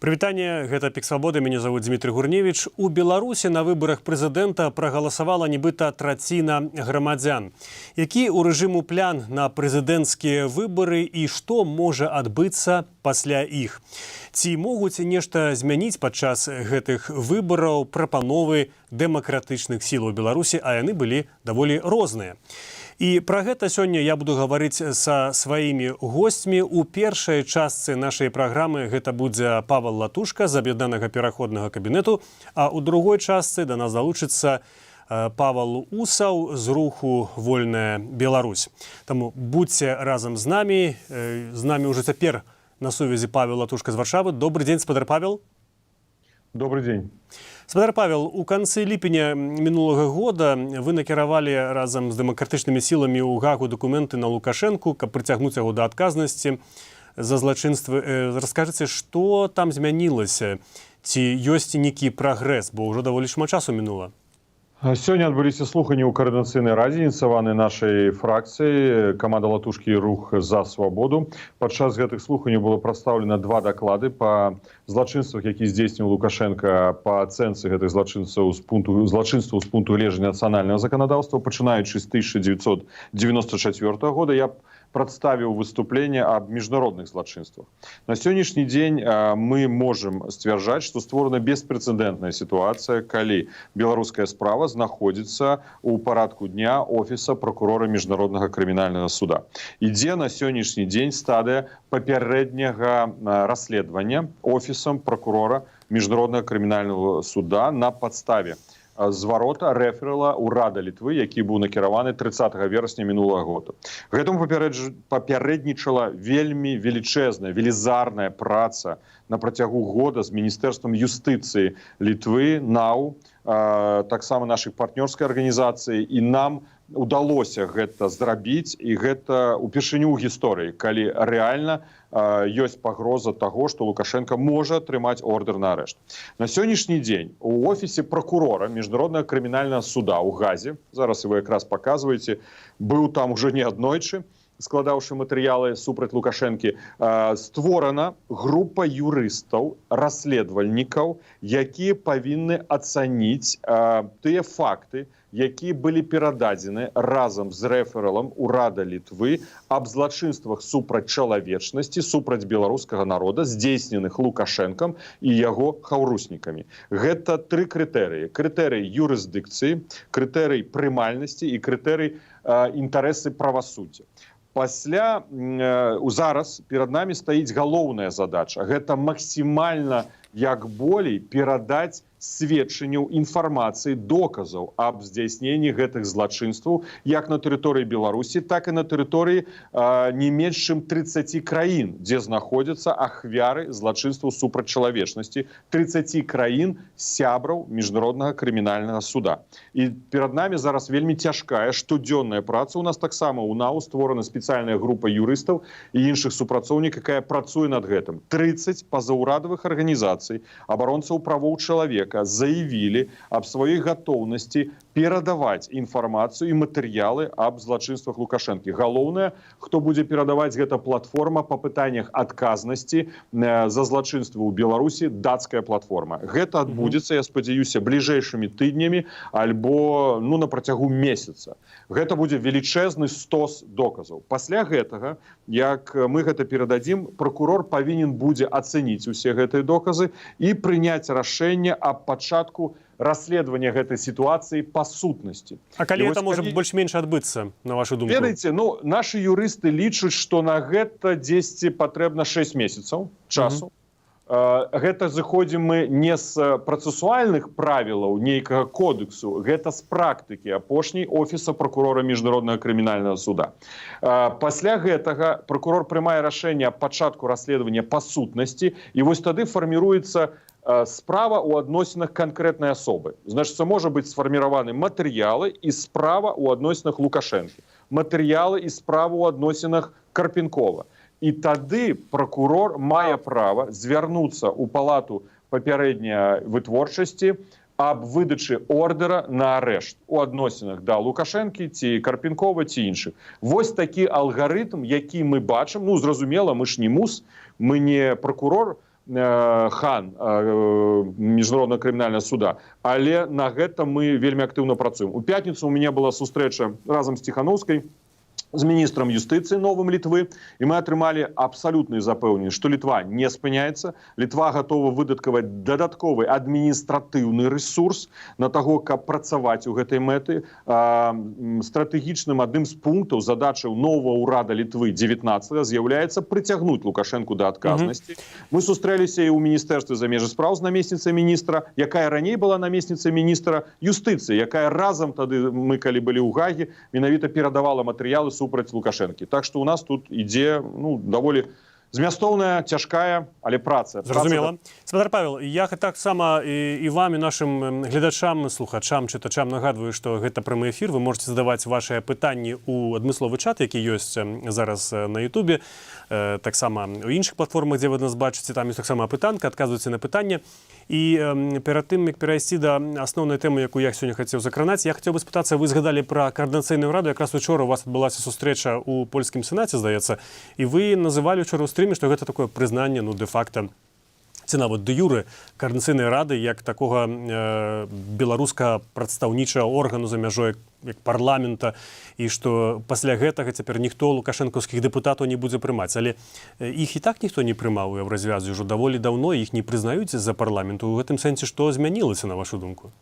Прывітанне, гэта Пік Свабоды, мяне зовут Дмітрий Гурневіч. У Беларусі на выбарах прэзідэнта прагаласавала нібыта траціна грамадзян. Які ў рэжыму план на прэзідэнцкія выбары і што можа адбыцца пасля іх? Ці могуць нешта змяніць падчас гэтых выбараў прапановы дэмакратычных сілаў Беларусі, а яны былі даволі розныя. І пра гэта сёння я буду гаварыць са сваімі госцямі. У першай частцы нашай праграмы гэта будзе Павел Латушка з аб'яднанага пераходнага кабінету, а ў другой частцы да нас далучыцца Павел Усаў з руху «Вольная Беларусь». Таму будьце разам з намі. З намі ўжо цяпер на сувязі Павел Латушка з Варшавы. Добрый дзень, спадар Павел. Добрый день. Спадар Павел, у канцы ліпеня мінулага года вы накіравалі разам з дэмакратычнымі сіламі ў Гагу дакументы на Лукашэнку, каб прыцягнуць яго да адказнасці за злачынствы. Раскажыце, што там змянілася? Ці ёсць нейкі прагрэс, бо ўжо даволі шмат часу мінула? Сёння адбыліся слуханні ў каардынацыйнай радзе, ініцыяванай нашай фракцыі «Каманда Латушкі і рух за свабоду». Падчас гэтых слуханняў было прадстаўлена два даклады па злачынствах, які здзейсніў Лукашенко, па ацэнцы гэтых злачынстваў з пункту гледжання нацыянальнага заканадаўства, пачынаючы з 1994 года. Я представил выступление об международных злочинствах. На сегодняшний день мы можем стверджать, что створена беспрецедентная ситуация, когда белорусская справа находится у порядку дня офиса прокурора Международного криминального суда. Ідзе на сегодняшний день стадия попереднего расследования офисом прокурора Международного криминального суда на подставе зварота рэферала ўрада Літвы, які быў накіраваны 30 верасня мінулага года. Гэтаму папярэднічала вельмі велічэзная, велізарная праца на працягу года з Міністэрствам юстыцыі Літвы, НАУ, таксама нашых партнёрскай арганізацыі, і нам удалося гэта зрабіць, і гэта упершыню ў гісторыі, калі рэальна ёсць пагроза таго, што Лукашенко можа атрымаць ордер на арышт. На сённяшні дзень у офісе прокурора Міжнароднага крымінальнага суда ў Газе, зараз вы якраз паказваеце, быў там ужо не аднойчы, складаўшы матэрыялы супраць Лукашэнкі, створана група юрыстаў, расследавальнікаў, якія павінны ацаніць тыя факты, якія былі перададзены разам з рэфералам ўрада Літвы аб злачынствах супраць чалавечнасці, супраць беларускага народа, здзейсненых Лукашэнкам і яго хаўруснікамі. Гэта тры крытэрыі. Крытэрый юрысдыкцыі, крытэрый прымальнасці і крытэрый інтарэсы правасуддзя. Пасля зараз перад намі стаіць галоўная задача. Гэта максімальна як болей перадаць сведчанняў, інфармацыі, доказаў аб здзяйсненні гэтых злачынстваў як на тэрыторыі Беларусі, так і на тэрыторыі не менш чым 30 краін, дзе знаходзяцца ахвяры злачынстваў супраць чалавечнасці, 30 краін сябраў Міжнароднага крымінальнага суда. І перад намі зараз вельмі цяжкая штодзённая праца. У нас таксама ў НАУ створана спецыяльная група юрыстаў і іншых супрацоўнікаў, якая працуе над гэтым. 30 пазаўрадавых арганізацый, абаронцаў правоў чалавека заявілі аб сваёй гатоўнасці перадаваць інфармацыю і матэрыялы аб злачынствах Лукашэнкі. Галоўнае, хто будзе перадаваць, гэта платформа па пытаннях адказнасці за злачынствы ў Беларусі, дацкая платформа. Гэта адбудзецца, я спадзяюся, бліжэйшымі тыднямі альбо на працягу месяца. Гэта будзе велічэзны стос доказаў. Пасля гэтага, як мы гэта перададзім, прокурор павінен будзе ацэніць усе гэтыя доказы і прыняць рашэнне аб пачатку расследавання гэтай сітуацыі па сутнасці. А калі гэта можа больш-менш адбыцца, на вашу думку? Ведаеце, нашы юрысты лічаць, што на гэта дзесьці патрэбна 6 месяцаў часу. Гэта зыходзім мы не з працэсуальных правілаў нейкага кодексу, гэта з практыкі апошняй офіса прокурора Міжнароднага крымінальнага суда. Пасля гэтага прокурор прымае рашэнне аб пачатку расследавання па сутнасці, і вось тады фарміруецца справа ў адносінах канкрэтнай асобы. Значыць, можа быць сфарміраваны матэрыялы і справа ў адносінах Лукашэнкі, матэрыялы і справа ў адносінах Карпенкова. І тады прокурор мае права звярнуцца ў палату папярэдняй вытворчасці аб выдачы ордера на арышт у адносінах да Лукашэнкі ці Карпенкова ці іншых. Вось такі алгарытм, які мы бачым, зразумела, мы ж не мус, мы не прокурор, хан міжнароднага крымінальнага суда, але на гэта мы вельмі актыўна працуем. У пятніцу у мяне была сустрэча разам з Ціхановскай, з міністрам юстыцыі новым Літвы, і мы атрымалі абсалютныя запэўненні, што Літва не спыняецца, Літва гатова выдаткаваць дадатковы адміністратыўны рэсурс на таго, каб працаваць у гэтай мэты. Стратэгічным адным з пунктаў задачаў новага ўрада Літвы 19 з'яўляецца прыцягнуць Лукашэнку да адказнасці. Мы сустрэліся і ў міністэрстве замежных спраў з намесніцай міністра, якая раней была намесніцай міністра юстыцыі, якая разам тады, мы калі былі ў Гагі, менавіта перадавала матэрыялы супраць Лукашэнкі. Так што у нас тут ідзе даволі змястоўная, цяжкая, але праца. Зразумела. Спадар Павел, я таксама і вам, і нашым гледачам, слухачам, чытачам нагадваю, што гэта прамы эфір. Вы можете задаваць вашыя пытанні ў адмысловы чат, які ёсць зараз на Ютубе, таксама у іншых платформах, дзе вы нас бачыце, там ёсць таксама апытанка, адказвайце на пытанне. І перад тым, як перайсці да асноўнай тэмы, якую я сёння хацеў закранаць, я хацеў бы спытацца, вы згадалі пра коордынацыйную раду, якраз учора у вас адбылася сустрэча ў польскім сенаце, здаецца, і вы называлі учора ў стрыме, што гэта такое прызнанне, дэ-факта, ці нават дэ-юрэ коордынацыйнай рады, як такога беларуска прадстаўнічага органу за мяжой, як парламента, і што пасля гэтага цяпер ніхто лукашэнкаўскіх дэпутатаў не будзе прымаць. Але іх і так ніхто не прымаў у Еўразвязе, ўжо даволі даўно іх не прызнаюць з-за парламенту. У гэтым сэнсе што змянілася, на вашу думку?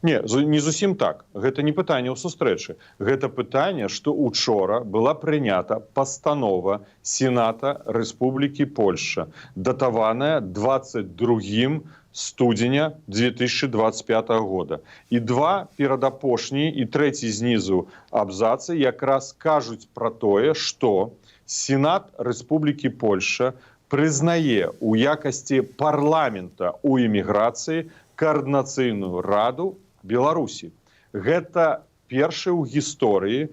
Не зусім так. Гэта не пытанне ў сустрэчы. Гэта пытанне, што учора была прынята пастанова Сената Рэспублікі Польшча, датаваная 22 студзеня 2025 года. І два перадапошні і трэці знізу абзацы якраз кажуць пра тое, што Сенат Рэспублікі Польшча прызнае ў якасці парламента ў эміграцыі коордынацыйную раду Беларусі. Гэта першая ў гісторыі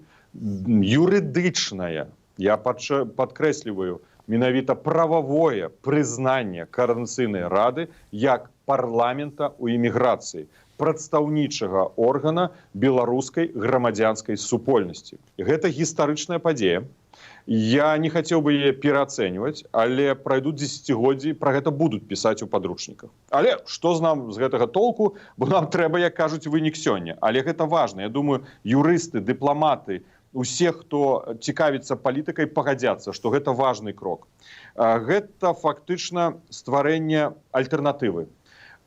юрыдычная, я падкрэсліваю, менавіта прававое прызнанне коордынацыйнай рады як парламента ў эміграцыі, прадстаўнічага органа беларускай грамадзянскай супольнасці. Гэта гістарычная падзея. Я не хацеў бы яе пераацэньваць, але пройдуць дзесяцігоддзі, пра гэта будуць пісаць у падручніках. Але што нам з гэтага толку, бо нам трэба, як кажуць, вынік сёння. Але гэта важна. Я думаю, юрысты, дыпламаты, усе, хто цікавіцца палітыкай, пагадзяцца, што гэта важны крок. Гэта фактычна стварэнне альтэрнатывы.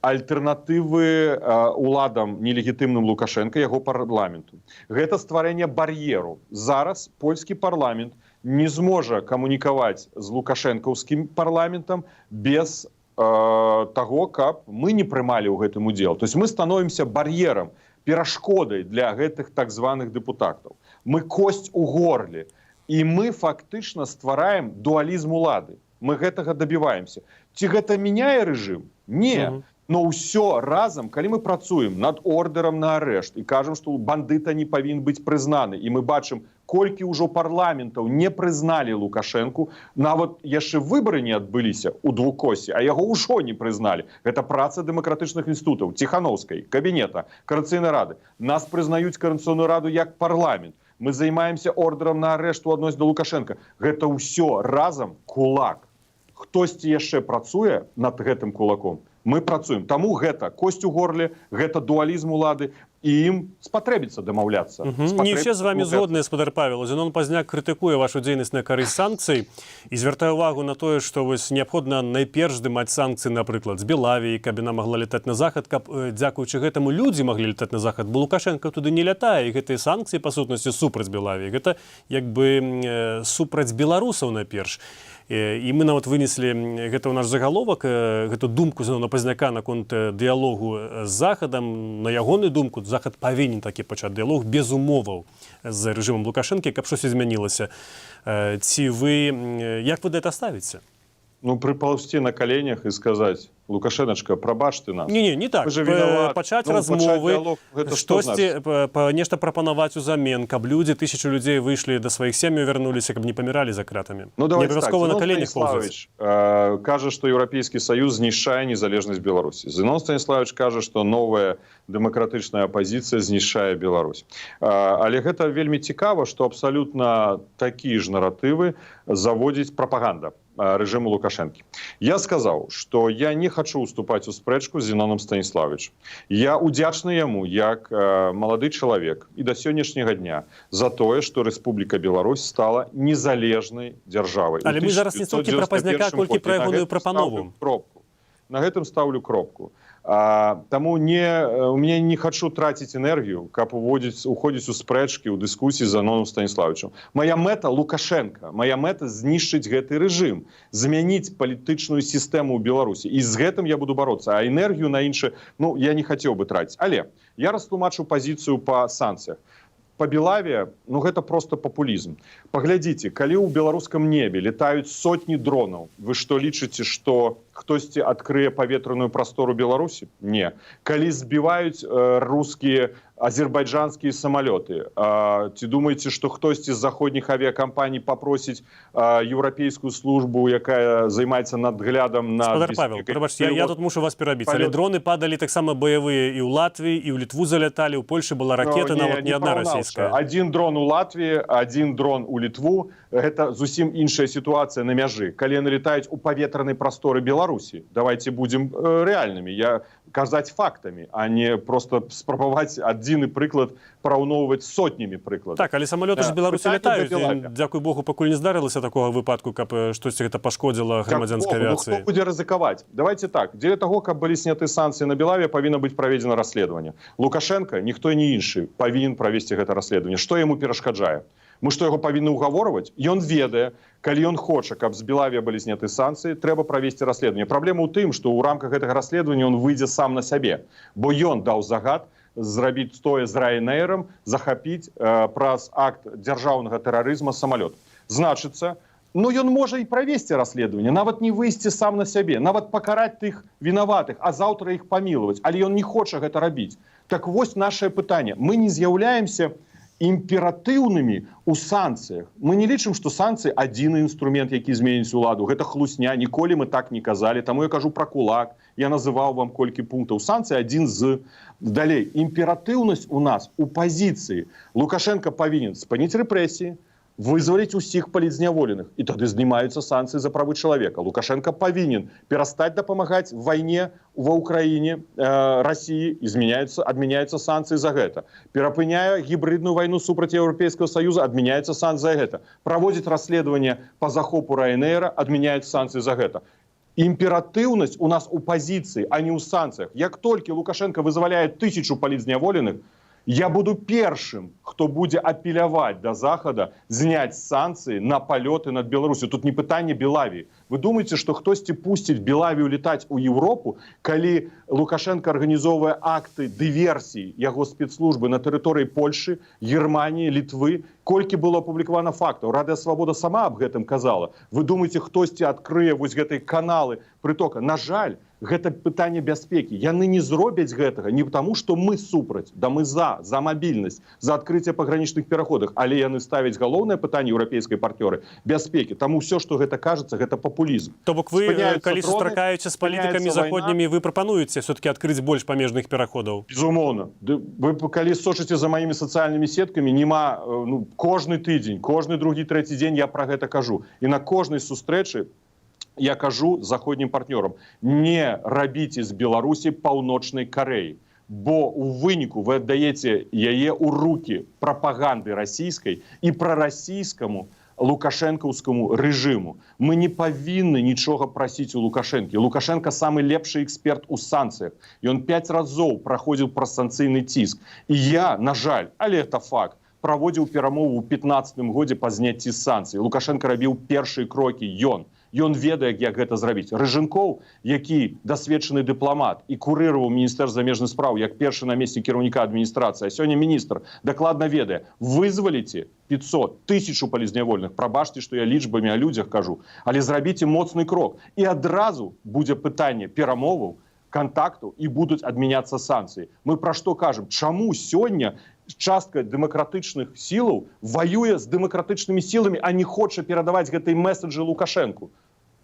Альтэрнатывы уладам нелегітымным Лукашэнка, яго парламенту. Гэта стварэнне бар'еру. Зараз польскі парламент не зможа камунікаваць з лукашэнкаўскім парламентам без таго, каб мы не прымалі ў гэтым удзел. То есть мы становімся бар'ерам, перашкодай для гэтых так званых дэпутатаў. Мы косць у горле. І мы фактычна ствараем дуалізм улады. Мы гэтага дабіваемся. Ці гэта мяняе рэжым? Не. Но ўсё разам, калі мы працуем над ордерам на арышт і кажам, што бандыта не павінен быць прызнаны, і мы бачым, колькі ўжо парламентаў не прызналі Лукашэнку, нават яшчэ выбары не адбыліся ў двукосе, а яго ўжо не прызналі. Гэта праца дэмакратычных інстытутаў, Ціхановскай, кабінета, коордынацыйнай рады. Нас прызнаюць коордынацыйную раду як парламент. Мы займаемся ордерам на арышт у адносін да Лукашэнка. Гэта ўсё разам кулак. Хтосьці яшчэ працуе над гэтым кулаком. Мы працуем. Таму гэта косць у горле, гэта дуалізм улады, і ім спатрэбіцца дамаўляцца. Не ўсе з вами згодныя, спадар Павел. Зенон Пазняк крытыкуе вашу дзейнасць на карысць санкцый і звяртае ўвагу на тое, што неабходна найперш здымаць санкцыі, напрыклад, з Белавіі, каб яна магла летаць на захад, каб дзякуючы гэтаму людзі маглі летаць на захад, бо Лукашенко туды не лятае, і гэтыя санкцыі, па сутнасці, супраць Белавіі. Гэта як бы супраць беларусаў найперш. І мы нават вынеслі гэта ў наш загаловак, гэту думку Зенона Пазняка наконт дыялогу з Захадам. На ягоную думку, Захад павінен такі пачаць дыялог без умоваў з рэжымам Лукашэнкі, каб щось змянілася. Ці вы, як вы да гэта ставіце? Ну, прыпаўсці на каленях і сказаць: Лукашэначка, прабачты нас. Не так. Пачаць размовы, штосьці, нешта прапанаваць узамен, каб людзі, тысячу людзей выйшлі да сваіх сем'яў, вярнуліся, каб не паміралі за кратамі. Не абавязкова на каленях паўзаць. Кажа, што Еўрапейскі Саюз знішчае незалежнасць Беларусі. Зенон Станіславович кажа, што новая дэмакратычная апазіцыя знішчае Беларусь. Але гэта вельмі цікава, што абсалютна такія ж наратывы заводзіць прапаганда. режиму Лукашенко. Я сказал, что я не хочу уступать у спрэчку с Зіноном Станіславовичем. Я удзячны яму, як молодой человек и до сегодняшнего дня за то, что Республика Беларусь стала незалежной державой. Але мы зараз не столькі пра Пазняка, колькі пра ягоную прапанову. На гэтым ставлю кропку. Таму у меня не хочу тратить энергию, каб уходить у спрэчкі, у дыскусіі з Зіноном Станіславовичем. Моя мэта Лукашенко, моя мэта знішчыць гэты рэжым, змяніць палітычную сістэму ў Беларусі. І з гэтым я буду бороться. А энергію на іншае, я не хацеў бы тратить. Але я растлумачу пазіцыю па санкцыях. По Белаве, гэта просто популизм. Поглядите, калі ў беларускам небе летают сотни дронов, вы что лічыце, что хтосьці адкрые паветраную прастору Беларусі? Не. Калі збиваюць русские, азербайджанские самолеты, ці думаеце, что хтосьці з заходніх авиакомпаний попросіць еўрапейскую службу, якая займаецца надглядам на... Спадар Павел, прабачце, я тут мушу вас перабіць, але дроны падалі таксама баявыя і ў Латвіі, і ў Літву заляталі, у Польшы была ракета, нават не одна расійская. Один дрон у Латвии, один дрон у Литву. Это зусім іншая ситуация на мяжы. Калі налетаюць у паветранай прасторы Беларусі, давайте будем реальными. Я казаць фактами, а не просто спрабаваць адзіны прыклад параўноўваць сотнями прыкладаў. Так, але самолеты ж Беларусі летаюць. Дзякуй Богу, пакуль не здарылася такого выпадку, каб штосьці гэта пашкодзіла грамадзянскай авіацыі. Хто будзе рызыкаваць? Давайте так. Дзеля таго, каб былі сняты санкцыі на Белаве, павінна быць праведзена расследаванне. Лукашенко, ніхто не іншы, павінен правесці гэта расследаванне. Што яму перашкаджае? Мы што, яго павінны ўгаворваць? Ён ведае, калі ён хоча, каб з Белаве былі зняты санкцыі, трэба правесці расследаванне. Праблема ў тым, што ў рамках гэтага расследавання ён выйдзе сам на сябе, бо ён даў загад зрабіць тое з Ryanair'ам, захапіць праз акт дзяржаўнага тэрарызма самалёт. Значыцца, ён можа і правесці расследаванне, нават не выйсці сам на сябе, нават пакараць тых вінаватых, а заўтра іх памілаваць, але ён не хоча гэта рабіць. Так вось нашае пытанне. Мы не з'яўляемся імператыўнымі ў санкцыях. Мы не лічым, што санкцыі адзіны інструмент, які зменіць уладу. Гэта хлусня, ніколі мы так не казалі. Таму я кажу пра кулак. Я называў вам колькі пунктаў. Санкцыі адзін з. Далей, імператыўнасць у нас у пазіцыі. Лукашенко павінен спыніць рэпрэсіі, вызваліць усіх палітзняволеных. І тады знімаюцца санкцыі за правы чалавека. Лукашенко павінен перастаць дапамагаць вайне ва ўкраіне Расіі і адмяняюцца санкцыі за гэта. Перапыняе гібридную вайну супраць Еўрапейскага Саюза, адмяняецца санкцыі за гэта. Праводзіць расследаванне па захопу Ryanair'a, адмяняюць санкцыі за гэта. Імператыўнасць у нас у пазіцыі, а не ў санкцыях. Як толькі Лукашенко вызваляе 1000 палітзняволеных, я буду першым, хто будзе апеляваць да Захада зняць санкцыі на палёты над Беларусю. Тут не пытанне Белавіі. Вы думаеце, што хтосьці пусціць Белавію летаць у Еўропу, калі Лукашенко арганізоўвае акты дыверсіі яго спецслужбы на тэрыторыі Польшы, Германіі, Літвы? Колькі было апублікавана фактаў? Радыё Свабода сама аб гэтым казала. Вы думаеце, хтосьці адкрые вось гэтай каналы прытока? На жаль, гэта пытанне бяспекі. Яны не зробяць гэтага не потому, што мы супраць, да мы за мабільнасць, за адкрыцця пагранічных пераходах, але яны ставяць галоўнае пытанне еўрапейскай партнёры бяспекі. Таму ўсё, што гэта кажацца, гэта папулізм. То бок вы, калі сустракаючы з палітыкамі заходнімі, вы прапануеце все-таки адкрыць больш памежных пераходаў? Безумоўна. Вы калі сочыце за маімі сацыяльнымі сеткамі, нема кожны тыдзень, кожны другі, трэці дзень я пра гэта кажу. І на кожнай сустрэчы я кажу заходнім партнёрам: не рабіце з Беларусі паўночнай Карэі, бо у выніку вы аддаеце яе ў рукі прапаганды расійскай і прарасійскаму лукашэнкаўскаму рэжыму. Мы не павінны нічога прасіць у Лукашэнкі. Лукашенко самы лепшы эксперт у санкцыях. Ён 5 разоў праходзіў праз санкцыйны ціск. І я, на жаль, але это факт, праводзіў перамову ў 2015 годзе па зняцці санкцый. Лукашенко рабіў першыя крокі. Ён ведае, як гэта зрабіць. Рыжынкоў, які дасведчаны дыпламат і курыраваў Міністэрства замежных спраў як першы намеснік кіраўніка адміністрацыі, а сёння міністр, дакладна ведае: вызваліце 500, 1000 палітзняволеных. Прабачце, што я лічбамі о людзях кажу, але зрабіце моцны крок. І адразу будзе пытанне перамоваў, кантактаў, і будуць адмяняцца санкцыі. Мы пра што кажам? Чаму сёння частка дэмакратычных сілаў воюе з дэмакратычнымі сіламі, а не хоча перадаваць гэтай месаджы Лукашэнку?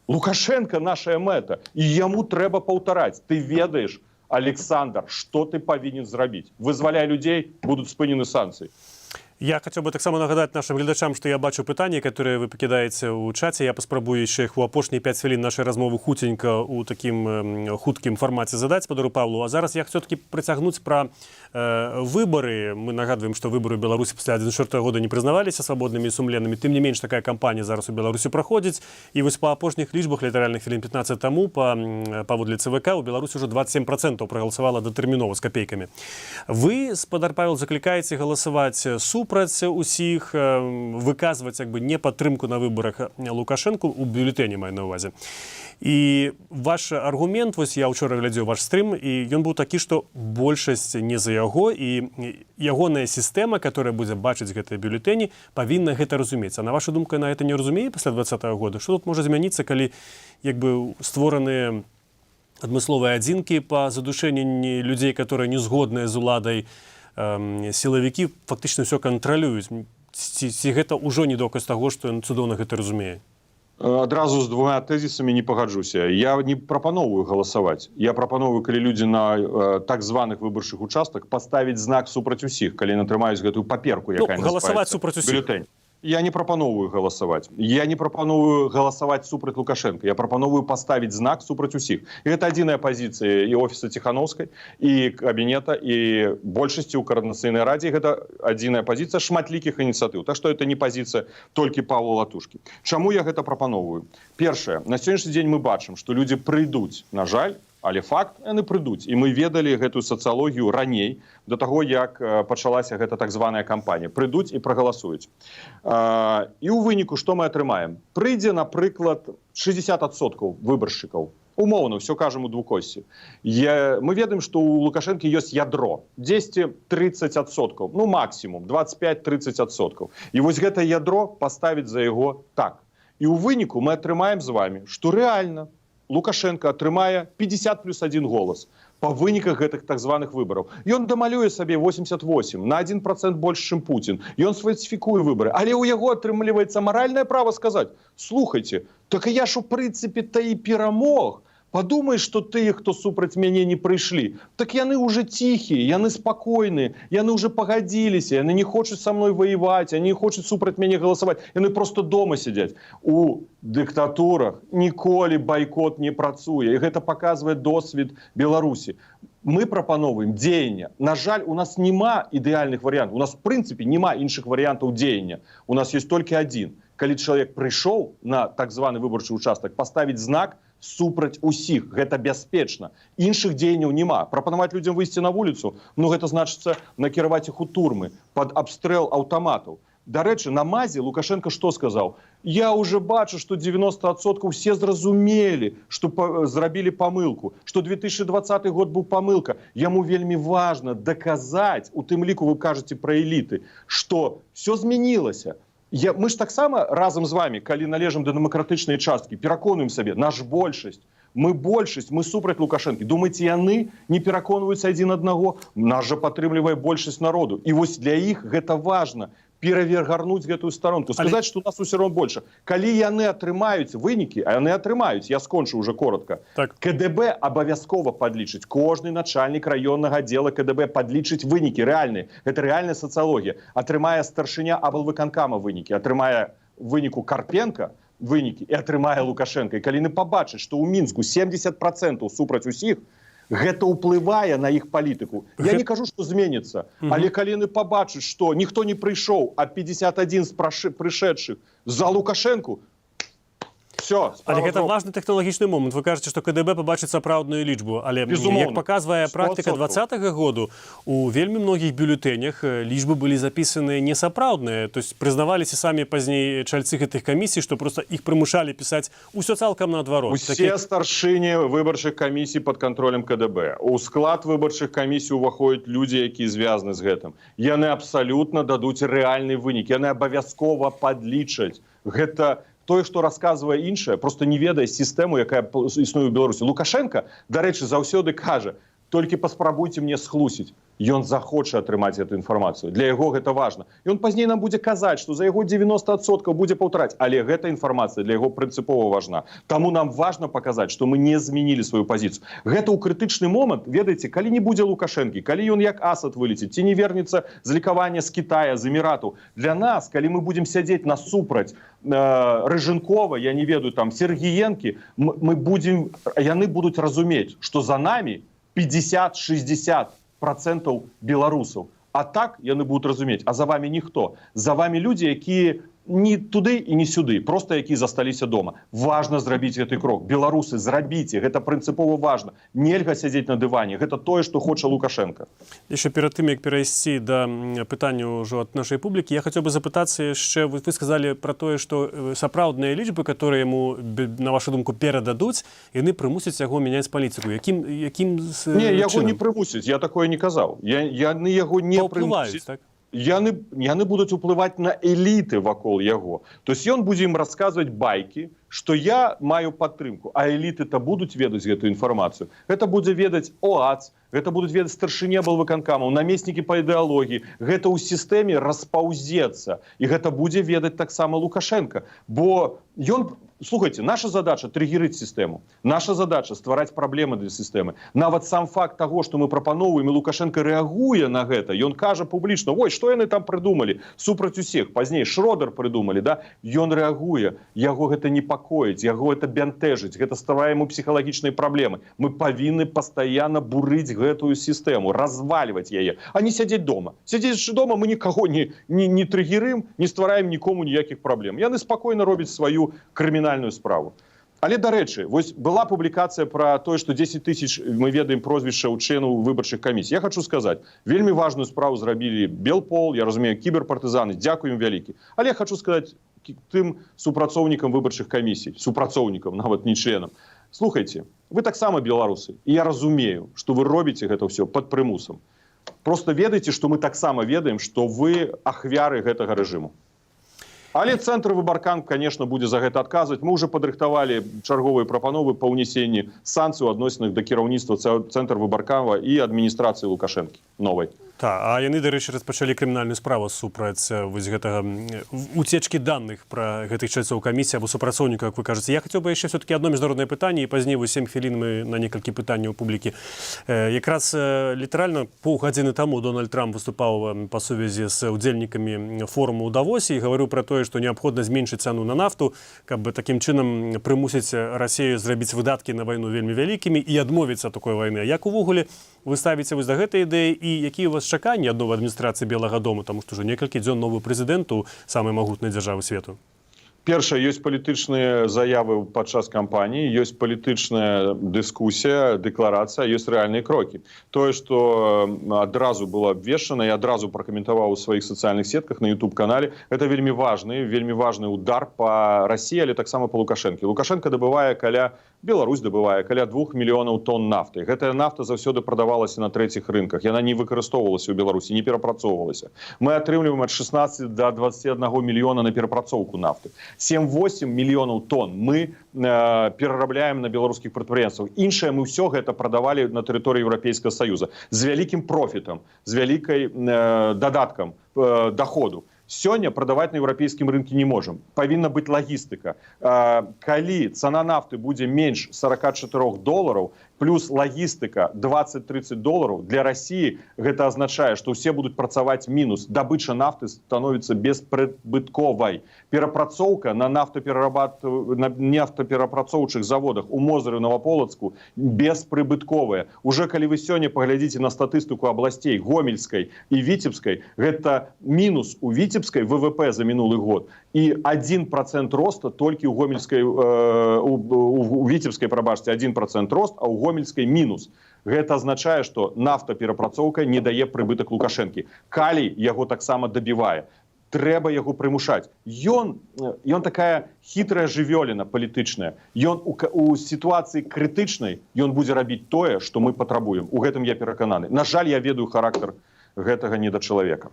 Лукашенко нашая мэта, і яму трэба паўтараць: ты ведаеш, Александр, што ты павінен зрабіць? Вызваляй людзей, будуць спынены санкцыі. Я хотел бы так само нагадать нашим глядачам, что я бачу пытания, которые вы покидаете у чате. Я поспробую еще их у апошние 5 хвилин нашей размовы хутенько у таким хутким формате задать спадару Павлу. А зараз я все-таки притягнуть про выборы. Мы нагадываем, что выборы в Беларуси после 2004 года не признавались свободными и сумленными. Тем не меньше, такая кампания зараз у Беларуси проходит. И вот по апошних личбах литеральных хвилин 15 тому, паводле ЦВК, у Беларуси уже 27% проголосовало дотерминова с копейками. Вы, спадар Павел, закликаете голосовать супраць усіх, выказваць як бы не падтрымку на выборах Лукашенку у бюлетэні, маю на ўвазе. І ваш аргумент, вось я ўчора глядзеў ваш стрым, і ён быў такі, што большасць не за яго, і ягоная сістэма, которая будзе бачыць гэтыя бюлетэні, павінна гэта разумець. А на вашу думку, яна гэта не разумее пасля 2020 года? Што тут можа змяніцца, калі як бы створаны адмысловыя адзінкі па задушэнні людзей, которые не згодныя з уладай, сілавікі фактычна ўсё кантралююць. Ці гэта ўжо не доказ таго, што ён цудоўна гэта разумее? Адразу з двумя тэзісамі не пагаджуся. Я не прапановую галасаваць. Я прапановую, калі людзі на так званых выбарчых участках паставіць знак супраць усіх, калі яны атрымаюць гэтую паперку, якая галасаваць супраць усіх. Бюлетэнь. Я не прапановую галасаваць. Я не прапановую галасаваць супраць Лукашенко. Я прапановую паставіць знак супраць усіх. І гэта адзіная пазіцыя і офіса Ціханаўскай, і кабінета, і большасці ў Координацыйнай радзе. Гэта адзіная пазіцыя шматлікіх ініцыятыў. Так што гэта не пазіцыя толькі Павла Латушкі. Чаму я гэта прапановую? Першае, на сённяшні дзень мы бачым, што людзі прыйдуць, на жаль, але факт, яны прыйдуць. І мы ведалі гэтую сацыялогію раней, до таго, як пачалася гэта так званая кампанія. Прыйдуць і прагаласуюць. І ў выніку, што мы атрымаем? Прыйдзе, напрыклад, 60% выбаршчыкаў. Умоўна, все кажам у двукосці. Мы ведаем, што у Лукашэнкі ёсць ядро. 10-30%, ну максімум, 25-30%. І вось гэта ядро паставіць за яго так. І ў выніку мы атрымаем з вами, што рэальна Лукашенко атрымае 50+1 голас па выніках гэтых так званых выбараў. Ён дамалюе сабе 88, на 1% больш, чым Путін. Ён сфальсіфікуе выбары. Але ў яго атрымліваецца маральнае права сказаць: слухайце, так я ж у прынцыпе та і перамог. Падумай, што тыя, хто супраць мяне не прыйшлі, так яны ўжо ціхія, яны спакойныя, яны ўжо пагадзіліся, яны не хочуць са мной ваяваць, яны не хочуць супраць мяне галасаваць, яны проста дома сядзяць. У дыктатурах ніколі байкот не працуе, і гэта паказвае досвед Беларусі. Мы прапановваем дзеяння. На жаль, у нас няма ідэальных варыянтаў, у нас, в прынцыпе, няма іншых варыянтаў дзеяння. У нас ёсць толькі адзін. Калі чалавек прыйшоў на так званы выбарчы участак, паставіць знак супраць усіх. Гэта бяспечна. Іншых дзеянняў няма. Прапанаваць людзям выйсці на вуліцу, ну гэта значыцца накіраваць іх у турмы пад абстрэл аўтаматаў. Дарэчы, на мазе Лукашенко што сказаў? Я уже бачу, што 90% все зразумелі, што зрабілі памылку, што 2020 год быў памылка. Яму вельмі важна даказаць, у тым ліку вы кажаце пра эліты, што все змянілася. Мы ж таксама разам з вами, калі належым да дэмакратычнай часткі, пераконуем сабе, наш большасць, мы супраць Лукашэнкі. Думаеце, яны не пераконваюцца адзін аднаго? Нас жа падтрымлівае большасць народу. І вось для іх гэта важна. Перавергарнуць гэтую старонку, сказаць, што у нас усё роўно больше. Калі яны атрымаюць вынікі, а яны атрымаюць, я скончу уже коротко, так. КДБ абавязкова падлічыць. Кожны начальнік раённага аддзела КДБ падлічыць вынікі рэальныя. Гэта рэальная сацыялогія. Атрымае старшыня аблвыканкама вынікі, атрымае выніку Карпенка вынікі і атрымае Лукашенко. І калі яны пабачаць, што ў Мінску 70% супраць усіх, гэта ўплывае на іх палітыку. Я не кажу, што зменіцца, але калі яны пабачаць, што ніхто не прыйшоў, а 51 з прышэдшых за Лукашэнку, все. Але гэта важны тэхналагічны момант. Вы кажаце, што КДБ пабачыць сапраўдную лічбу, але як паказвае практыка 2020 году, у вельмі многіх бюлетэнях лічбы былі запісаны несапраўдныя, то есть прызнаваліся самі пазней чальцы гэтых камісій, што проста іх прымушалі пісаць усё цалкам наадварот. Усе старшыні выбарчых камісій пад кантролем КДБ. У склад выбарчых камісій уваходзяць людзі, якія звязаны з гэтым. Яны абсалютна дадуць рэальны вынік, яны абавязкова падлічаць. Гэта тое, што расказвае іншае, просто не ведае сістэму, якая існуе ў Беларусі. Лукашенко, дарэчы, заўсёды кажа: толькі паспрабуйце мне схлусіць. ён захоча атрымаць эту інфармацыю. Для яго гэта важна. Ён пазней нам будзе казаць, што за яго 90% будзе паўтараць, але гэта інфармацыя для яго прынцыпова важна. Таму нам важна паказаць, што мы не змянілі сваю пазіцыю. Гэта ў крытычны момант, ведаеце, калі не будзе Лукашэнкі, калі ён як асад вылеціць, ці не вернецца з лікавання з Китая, з Эміратаў. Для нас, калі мы будзем сядзець насупраць Рыжынкова, я не ведаю, там, Сергіенкі, яны будуць разумець, што за намі 50-60% беларусаў. А так яны будуць разумець, а за вами ніхто. За вами людзі, якія ні туды і не сюды, просто якія засталіся дома. Важна зрабіць гэты крок. Беларусы, зрабіце, гэта прынцыпова важна. Нельга сядзець на дыване, гэта тое, што хоча Лукашенко. Яшчэ перад тым, як перайсці да пытання ўжо ад нашай публікі, я хацеў бы запытацца яшчэ, вы сказалі пра тое, што сапраўдныя лічбы, которые яму, на вашу думку, перададуць, яны прымусяць яго мяняць палітыку. Якім Не, яго не прымусяць, я такое не казаў. Яны яго не прымусяць. Так? Яны будуць уплываць на эліты вакол яго. То есть ён будзе ім расказваць байкі, што я маю падтрымку, а эліты-то будуць ведаць гэтую інфармацыю. Гэта будзе ведаць ОАЦ, гэта будуць ведаць старшыні аблвыканкамаў, намеснікі па ідэалогіі. Гэта ў сістэме распаўзецца. І гэта будзе ведаць таксама Лукашенко. Бо ён... Слухайте, наша задача триггерить систему. Наша задача ствараць праблемы для системы. Нават сам факт того, что мы прапаноўваем, і Лукашенко реагуе на гэта. Ён кажа публічна: ой, што яны там придумали? Супраць усіх. Пазней Шродер придумали, да? Ён реагуе. Яго гэта непакоіць, яго гэта бянтэжыць. Гэта стварае ему псіхалагічныя праблемы. Мы павінны пастаянна бурыць гэтую систему, разваливать яе, а не сядзець дома. Сядзець дома мы никого не триггерым, не ствараем нікому ніякіх праблем. Яны спокойно робяць сваю крымінальную справу. Але, дарэчы, вось была публікацыя пра тое, што 10 тысяч, мы ведаем прозвішча ў членаў выбарчых камісій. Я хочу сказаць, вельмі важную справу зрабілі Белпол, я разумею, кіберпартызаны, дзякуем вялікі. Але я хочу сказаць тым супрацоўнікам выбарчых камісій, супрацоўнікам, нават не членам. Слухайте, вы таксама беларусы, і я разумею, што вы робіце гэта ўсё пад прымусам. Просто ведаеце, што мы таксама ведаем, што вы ахвяры гэтага рэжыму. Але цэнтр выбаркам, конечно, будзе за гэта адказваць. Мы ўжо падрыхтавалі чарговыя прапановы па ўнесенні санкцый у адносінах да кіраўніцтва цэнтр выбаркама і адміністрацыі Лукашэнкі новай. А яны, дарэчы, распачалі крымінальную справу супраць вось гэтага уцечкі даных пра гэтых чальцоў камісій або супрацоўнікаў, як вы кажаце. Я хацеў бы яшчэ все-таки адно міжнароднае пытанне, і пазней 7 хвілін мы на некалькі пытанняў публікі. Якраз літаральна паўгадзіны таму Дональд Трамп выступаў па сувязі з удзельнікамі форуму ў Давосе і гаварыў пра тое, што неабходна зменшыць цану на нафту, каб такім чынам прымусіць Расію зрабіць выдаткі на вайну вельмі вялікімі і адмовіцца ад такой вайны. Як увогуле вы ставіце вось да гэтай ідэі і якія у вас чаканні ад новай адміністрацыі Белага дому, таму што ўжо некалькі дзён новы прэзідэнт у самай магутнай дзяржавы свету? Першае, ёсць палітычныя заявы падчас кампаніі, ёсць палітычная дыскусія, дэкларацыя, ёсць рэальныя крокі. Тое, што адразу было абвешчана і адразу пракаментаваў у сваіх сацыяльных сетках на YouTube-канале, гэта вельмі важны удар па Расіі, але таксама па Лукашэнкі. Лукашенко дабывае Беларусь дабывае каля 2 мільёнаў тонн нафты. Гэтая нафта заўсёды прадавалася на трэціх рынках. Яна не выкарыстоўвалася ў Беларусі, не перапрацоўвалася. Мы атрымліваем ад 16 до 21 мільёна на перапрацоўку нафты. 7-8 мільёнаў тонн мы перарабляем на беларускіх прадпрыемствах. Іншае мы ўсё гэта прадавалі на тэрыторыі Еўрапейскага Саюза з вялікім профітам, з вялікай дадаткам даходу. Сёння прадаваць на еўрапейскім рынке не можам. Павінна быць лагістыка. Калі цана нафты будзе менш $44, плюс лагістыка $20-30, для Расіі гэта азначае, што ўсе будуць працаваць мінус. Дабыча нафты становіцца беспрыбытковай. Перапрацоўка на нафтаперапрацоўчых заводах у Мозыры, Новаполацку беспрыбытковая. Уже калі вы сёння паглядзіце на статыстыку абласцей Гомельскай і Віцебскай, гэта мінус у Віцебскай ВВП за мінулы год і 1% роста толькі у Гомельскай, у Віцебскай, прабачце, 1% рост, а у Гомельскай мінус. Гэта азначае, што нафтаперапрацоўка не дае прыбытак Лукашэнкі. Калій яго таксама дабівае. Трэба яго прымушаць. Ён такая хітрая жывёліна палітычная. Ён у сітуацыі крытычнай ён будзе рабіць тое, што мы патрабуем. У гэтым я перакананы. На жаль, я ведаю характар гэтага недачалавека.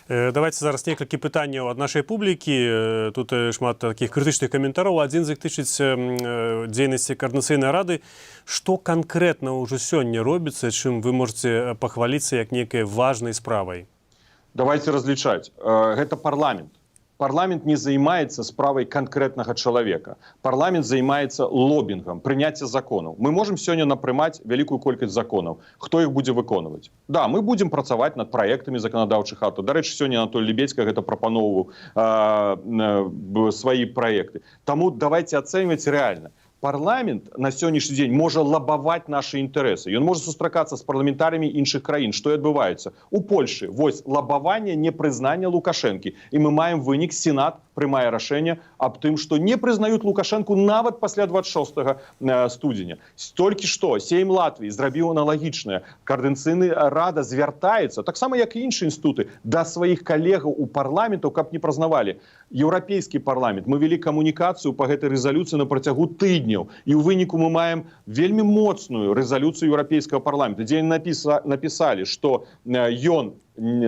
Давайте зараз некалькі пытанняў ад нашай публікі. Тут шмат такіх крытычных каментараў. Адзін з іх тычыць дзейнасці Координацыйнай рады. Што канкрэтна ўжо сёння робіцца, чым вы можаце пахваліцца як некай важнай справай? Давайте различать. Это парламент. Парламент не занимается справой конкретного человека. Парламент занимается лоббингом, принятием законов. Мы можем сегодня напрымать великую колькость законов. Кто их будет выконывать? Да, мы будем працаваць над проектами законодавчих актов. До речі, сегодня Анатолий Лебедько это пропановывал свои проекты. Тому давайте оценивать реально. Парламент на сённяшні дзень можа лабаваць нашы інтарэсы. Ён можа сустракацца з парламентарамі іншых краін. Што і адбываецца? У Польшы вось лабаванне непрызнання Лукашэнкі. І мы маем вынік, Сенат прымае рашэнне аб тым, што не прызнаюць Лукашэнку нават пасля 26 студзеня. Толькі што Сейм Латвіі зрабіў аналагічнае. Координацыйная рада звяртаецца, таксама як і іншыя інстытуты, да сваіх калегаў у парламентаў, каб не прызнавалі. Еўрапейскі парламент. Мы вялі камунікацыю па гэтай рэзалюцыі на працягу тыдняў. І ў выніку мы маем вельмі моцную рэзалюцыю Еўрапейскага парламента, дзе напісалі, што ён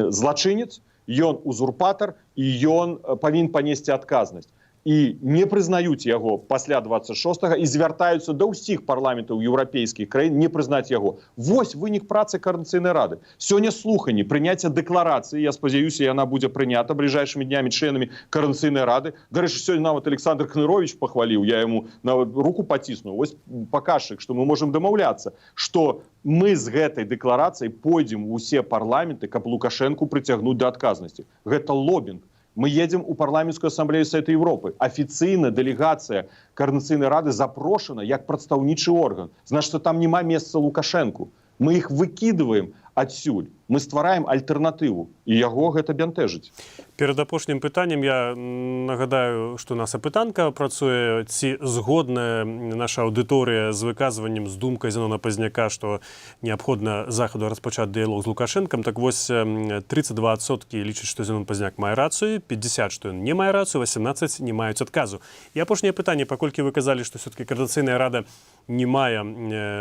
злачынец, ён узурпатар і ён павінен панесці адказнасць. І не прызнаюць яго пасля 26-го і звяртаюцца да ўсіх парламентаў еўрапейскіх краін не прызнаць яго. Вось вынік працы Координацыйнай рады. Сёння слуханні, прыняцце дэкларацыі, я спадзяюся, яна будзе прынята бліжэйшымі днямі членамі Координацыйнай рады. Дарэчы, сёння нават Александр Кнырович пахваліў, я яму нават руку паціснуў. Вось паказчык, што мы можам дамаўляцца, што мы з гэтай дэкларацыяй пойдзем у ўсе парламенты, каб Лукашэнку прыцягнуць да адказнасці. Гэта лоббінг. Мы едем у парламентскую ассамблею Совета Европы. Официально делегация Координацыйнай рады запрошена як прадстаўнічы орган. Значит, там нема месца Лукашэнку. Мы их выкидываем адсюль. Мы ствараем альтэрнатыву. І яго гэта бянтэжыць. Перад апошнім пытаннем я нагадаю, што наша пытанка працуе, ці згодная наша аўдыторыя з выказваннем, з думкай Зенона Пазняка, што неабходна захаду распачаць дыялог з Лукашэнкам. Так вось 32% лічаць, што Зенон Пазняк мае рацыю, 50%, што ён не мае рацыю, 18% не маюць адказу. І апошняе пытанне, паколькі вы казалі, што все-таки Координацыйная рада не мае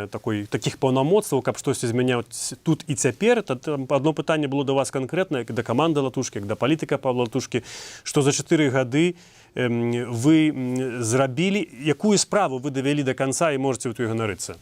такіх паўнамоцтваў, каб штосьці змяняць тут і цяпер, одно пытанне было до вас конкретно, як да каманды Латушкі, як да палітыка Павла Латушкі, што за 4 гады вы зрабілі, якую справу вы давялі до конца і можете ў той ганарыцца?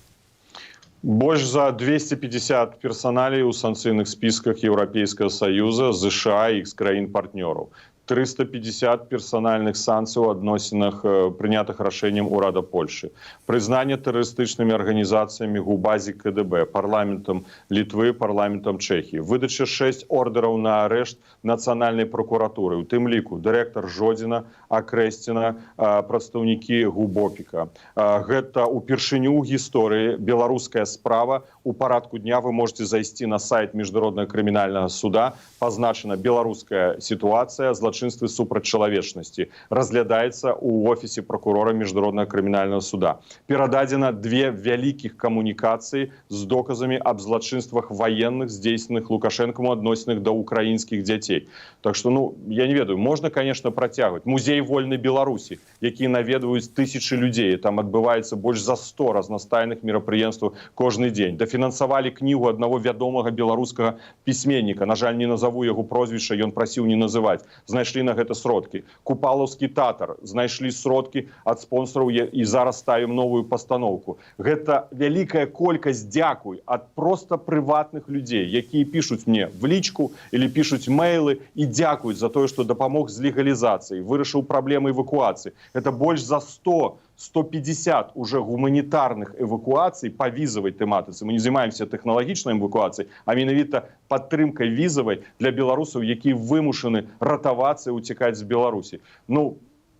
Больш за 250 персоналей у санкцыйных списках Еўрапейскага Союза, США і іх краін-партнёраў. 350 персональных санкций в адносінах, принятых рашением Урада Польши. Признание террористичными организациями ГУБАЗі КДБ, парламентом Литвы, парламентом Чехии. Выдача 6 ордеров на арешт Национальной прокуратуры. У тым ліку директор Жодина, Акрэсціна, прадстаўнікі ГУБОПіка. Гэта упершыню ў гісторыі беларуская справа. У парадку дня вы можете зайти на сайт Международного криминального суда. Позначена беларуская ситуация, злочинствы супраць чалавечнасці. Разглядаецца у офісе прокурора Международного криминального суда. Перададзена 2 вялікіх камунікацыі з доказамі аб злачынствах военных, здзейсненых Лукашэнкам адносіных да украінскіх дзяцей. Так что, я не ведаю, можно, конечно, працягваць. Музей вольнай Беларусі, які наведваюць тысячы людзей. Там адбываецца больш за 100 разнастайных мерапрыемстваў кожны дзень. Дафінансавалі кнігу аднаго вядомага беларускага пісьменніка. На жаль, не назову яго прозвішча, ён прасіў не называць. Знайшлі на гэта сродкі. Купалаўскі татар. Знайшлі сродкі ад спонсораў і зараз ставім новую пастаноўку. Гэта вялікая колькасць дзякуй ад проста прыватных людзей, якія пішуць мне в лічку или пішуць мейлы і дзякуюць за тое, што дапамог з легалізацыяй, вырашыў праблемы эвакуацыі. Это больш за 100-150 уже гуманітарных эвакуацый по візавай тэматыцы. Мы не займаемся тэхналагічнай эвакуацыяй, а менавіта падтрымкай візавай для беларусаў, якія вымушаны ратавацца і уцякаць з Беларусі.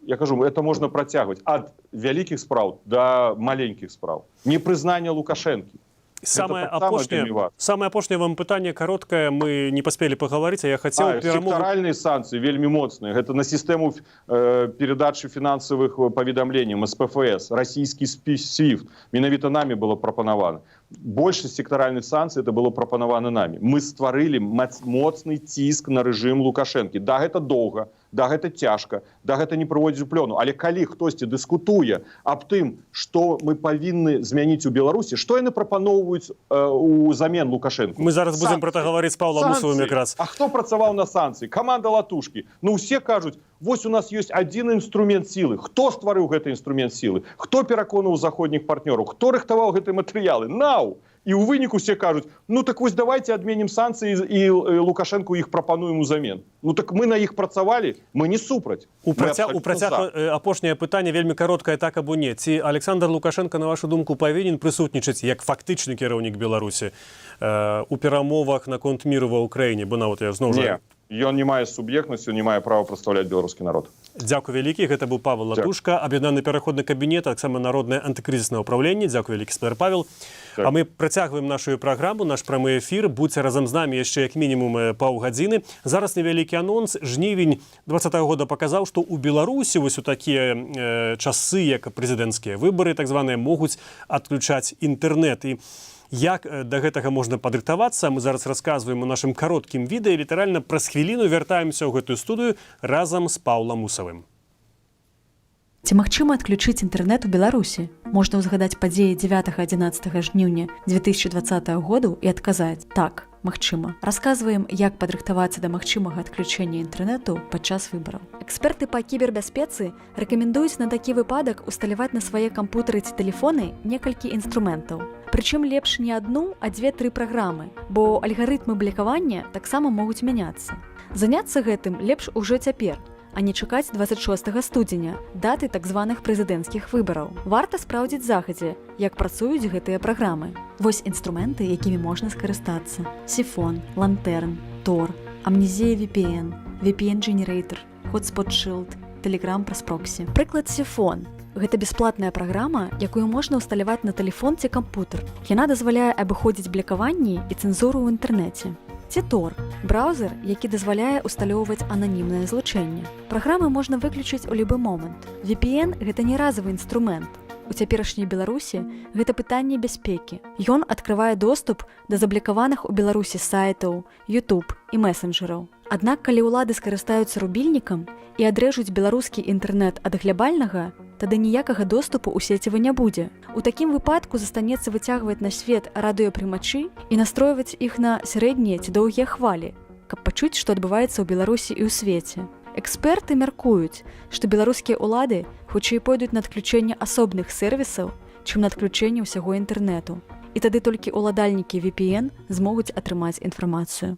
Я кажу, это можно працягваць ад вялікіх спраў до маленькіх спраў. Непрызнанне Лукашэнкі. Самое апошняе вам пытанне кароткае, мы не паспелі паговорыць, а я хацеў перамогу... Сектаральныя санкцыі вельмі моцныя. Гэта на сістэму перадачы фінансавых паведамленняў СПФС, расійскі SWIFT. Менавіта намі было прапанавана. Большасць сектаральных санкцый это было прапанавана намі. Мы стварылі моцны ціск на рэжым Лукашэнкі. Да, гэта доўга. да, гэта цяжка, да, гэта не прыводзіць у плёну, але калі хтосьці дыскутуе аб тым, што мы павінны змяніць у Беларусі, што яны прапаноўваюць узамен Лукашэнку? Мы зараз будзем пра гэта гаварыць з Паўлам Усавым якраз. А хто працаваў на санкцыі? Каманда Латушкі. Ну, усе кажуць, вось у нас ёсць адзін інструмент сілы. Хто стварыў гэты інструмент сілы? Хто пераконаў заходніх партнёраў? Хто рыхтаваў гэтыя матэрыялы? Нау! І ў выніку все кажуць, ну так вось давайте адменім санкцыі і Лукашэнку іх прапануем узамен. Ну так мы на іх працавалі, мы не супраць. У працяг апошняе пытанне вельмі кароткае, так або не. Ці Александр Лукашенко, на вашу думку, павінен прысутнічаць як фактычны кіраўнік Беларусі у перамовах наконт міру ва Ўкраіне? Бо нават я зноў жа... Ён не мае суб'ектнасці, не мае права прадстаўляць беларускі народ. Дзякуй вялікі. Гэта быў Павел Латушка, аб'яднаны пераходны кабінет, а таксама народнае антыкрызіснае ўпраўленне. Дзякуй вялікі, спадар Павел. А мы працягваем нашу праграму, наш прамы эфір. Будзьце разам з намі яшчэ як мінімум паўгадзіны. Зараз невялікі анонс. Жнівень 2020 года паказаў, што ў Беларусі вось у такія часы, як прэзідэнцкія выбары, так званыя, могуць адключаць інтэрнэт. І як да гэтага можна падрыхтавацца, мы зараз расказваем у нашым кароткім відэа. Літаральна праз хвіліну вяртаемся ў гэтую студыю разам з Паўлам Усавым. Ці магчыма адключыць інтэрнэт у Беларусі? Можна ўзгадаць падзеі 9-11 жніўня 2020 году і адказаць: так, магчыма. Расказваем, як падрыхтавацца да магчымага адключэння інтэрнэту падчас выбараў. Эксперты па кібербяспецы рэкамендуюць на такі выпадак усталяваць на свае кампутары ці тэлефоны некалькі інструментаў. Прычым лепш не адну, а 2-3 праграмы, бо алгарытмы блакавання таксама могуць мяняцца. Заняцца гэтым лепш ужо цяпер, а не чакаць 26 студзеня, даты так званых прэзідэнцкіх выбараў. Варта спраўдзіць загадзя, як працуюць гэтыя праграмы. Вось інструменты, якімі можна скарыстацца: Сифон, Лантерн, Tor, Amnesia VPN, VPN Generator, Hotspot Shield, Telegram праз проксі. Прыклад Сифон. Гэта бясплатная праграма, якую можна ўсталяваць на тэлефон ці кампутар. Яна дазваляе абыходзіць блакаванні і цэнзуру ў інтэрнэце. Ці Tor – браузер, які дазваляе ўсталёўваць ананімнае злучэнне. Праграмы можна выключыць у любы момант. VPN – гэта не разовы інструмент. У цяперашняй Беларусі гэта пытанне бяспекі. Ён адкрывае доступ да заблакаваных у Беларусі сайтаў, YouTube і месенджераў. Аднак, калі ўлады скарыстаюцца рубільнікам і адрэжуць беларускі інтэрнэт ад глябальнага, тады ніякага доступу ў сеціва не будзе. У такім выпадку застанецца выцягваць на свет радыёпрымачы і настройваць іх на сярэднія ці доўгія хвалі, каб пачуць, што адбываецца ў Беларусі і ў свеце. Эксперты мяркуюць, што беларускія ўлады хутчэй пойдуць на адключэнне асобных сервісаў, чым на адключэнне ўсяго інтэрнэту. І тады толькі ўладальнікі VPN змогуць атрымаць інфармацыю.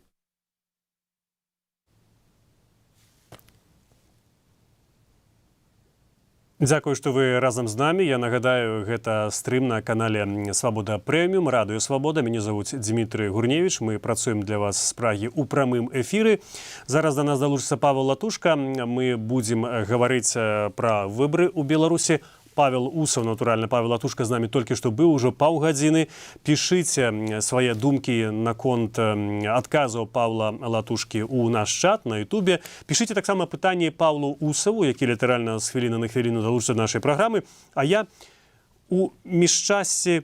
Дзякую, што вы разам з намі. Я нагадаю, гэта стрым на канале Свабода Прэміум, радыё Свабода. Мяне завуць Дмітрый Гурневіч. Мы працуем для вас з Прагі ў прамым эфіры. Зараз да нас далучыцца Павел Латушка. Мы будзем гаварыць пра выбары ў Беларусі. Павел Усов, натуральна, Павел Латушка з намі толькі што быў ужо паўгадзіны. Пішыце свае думкі наконт адказаў Павла Латушкі ў наш чат на Ютубе. Пішыце таксама пытанні Павлу Усову, які літаральна з хвіліны на хвіліну далучыцца да нашай праграмы. А я у міжчасці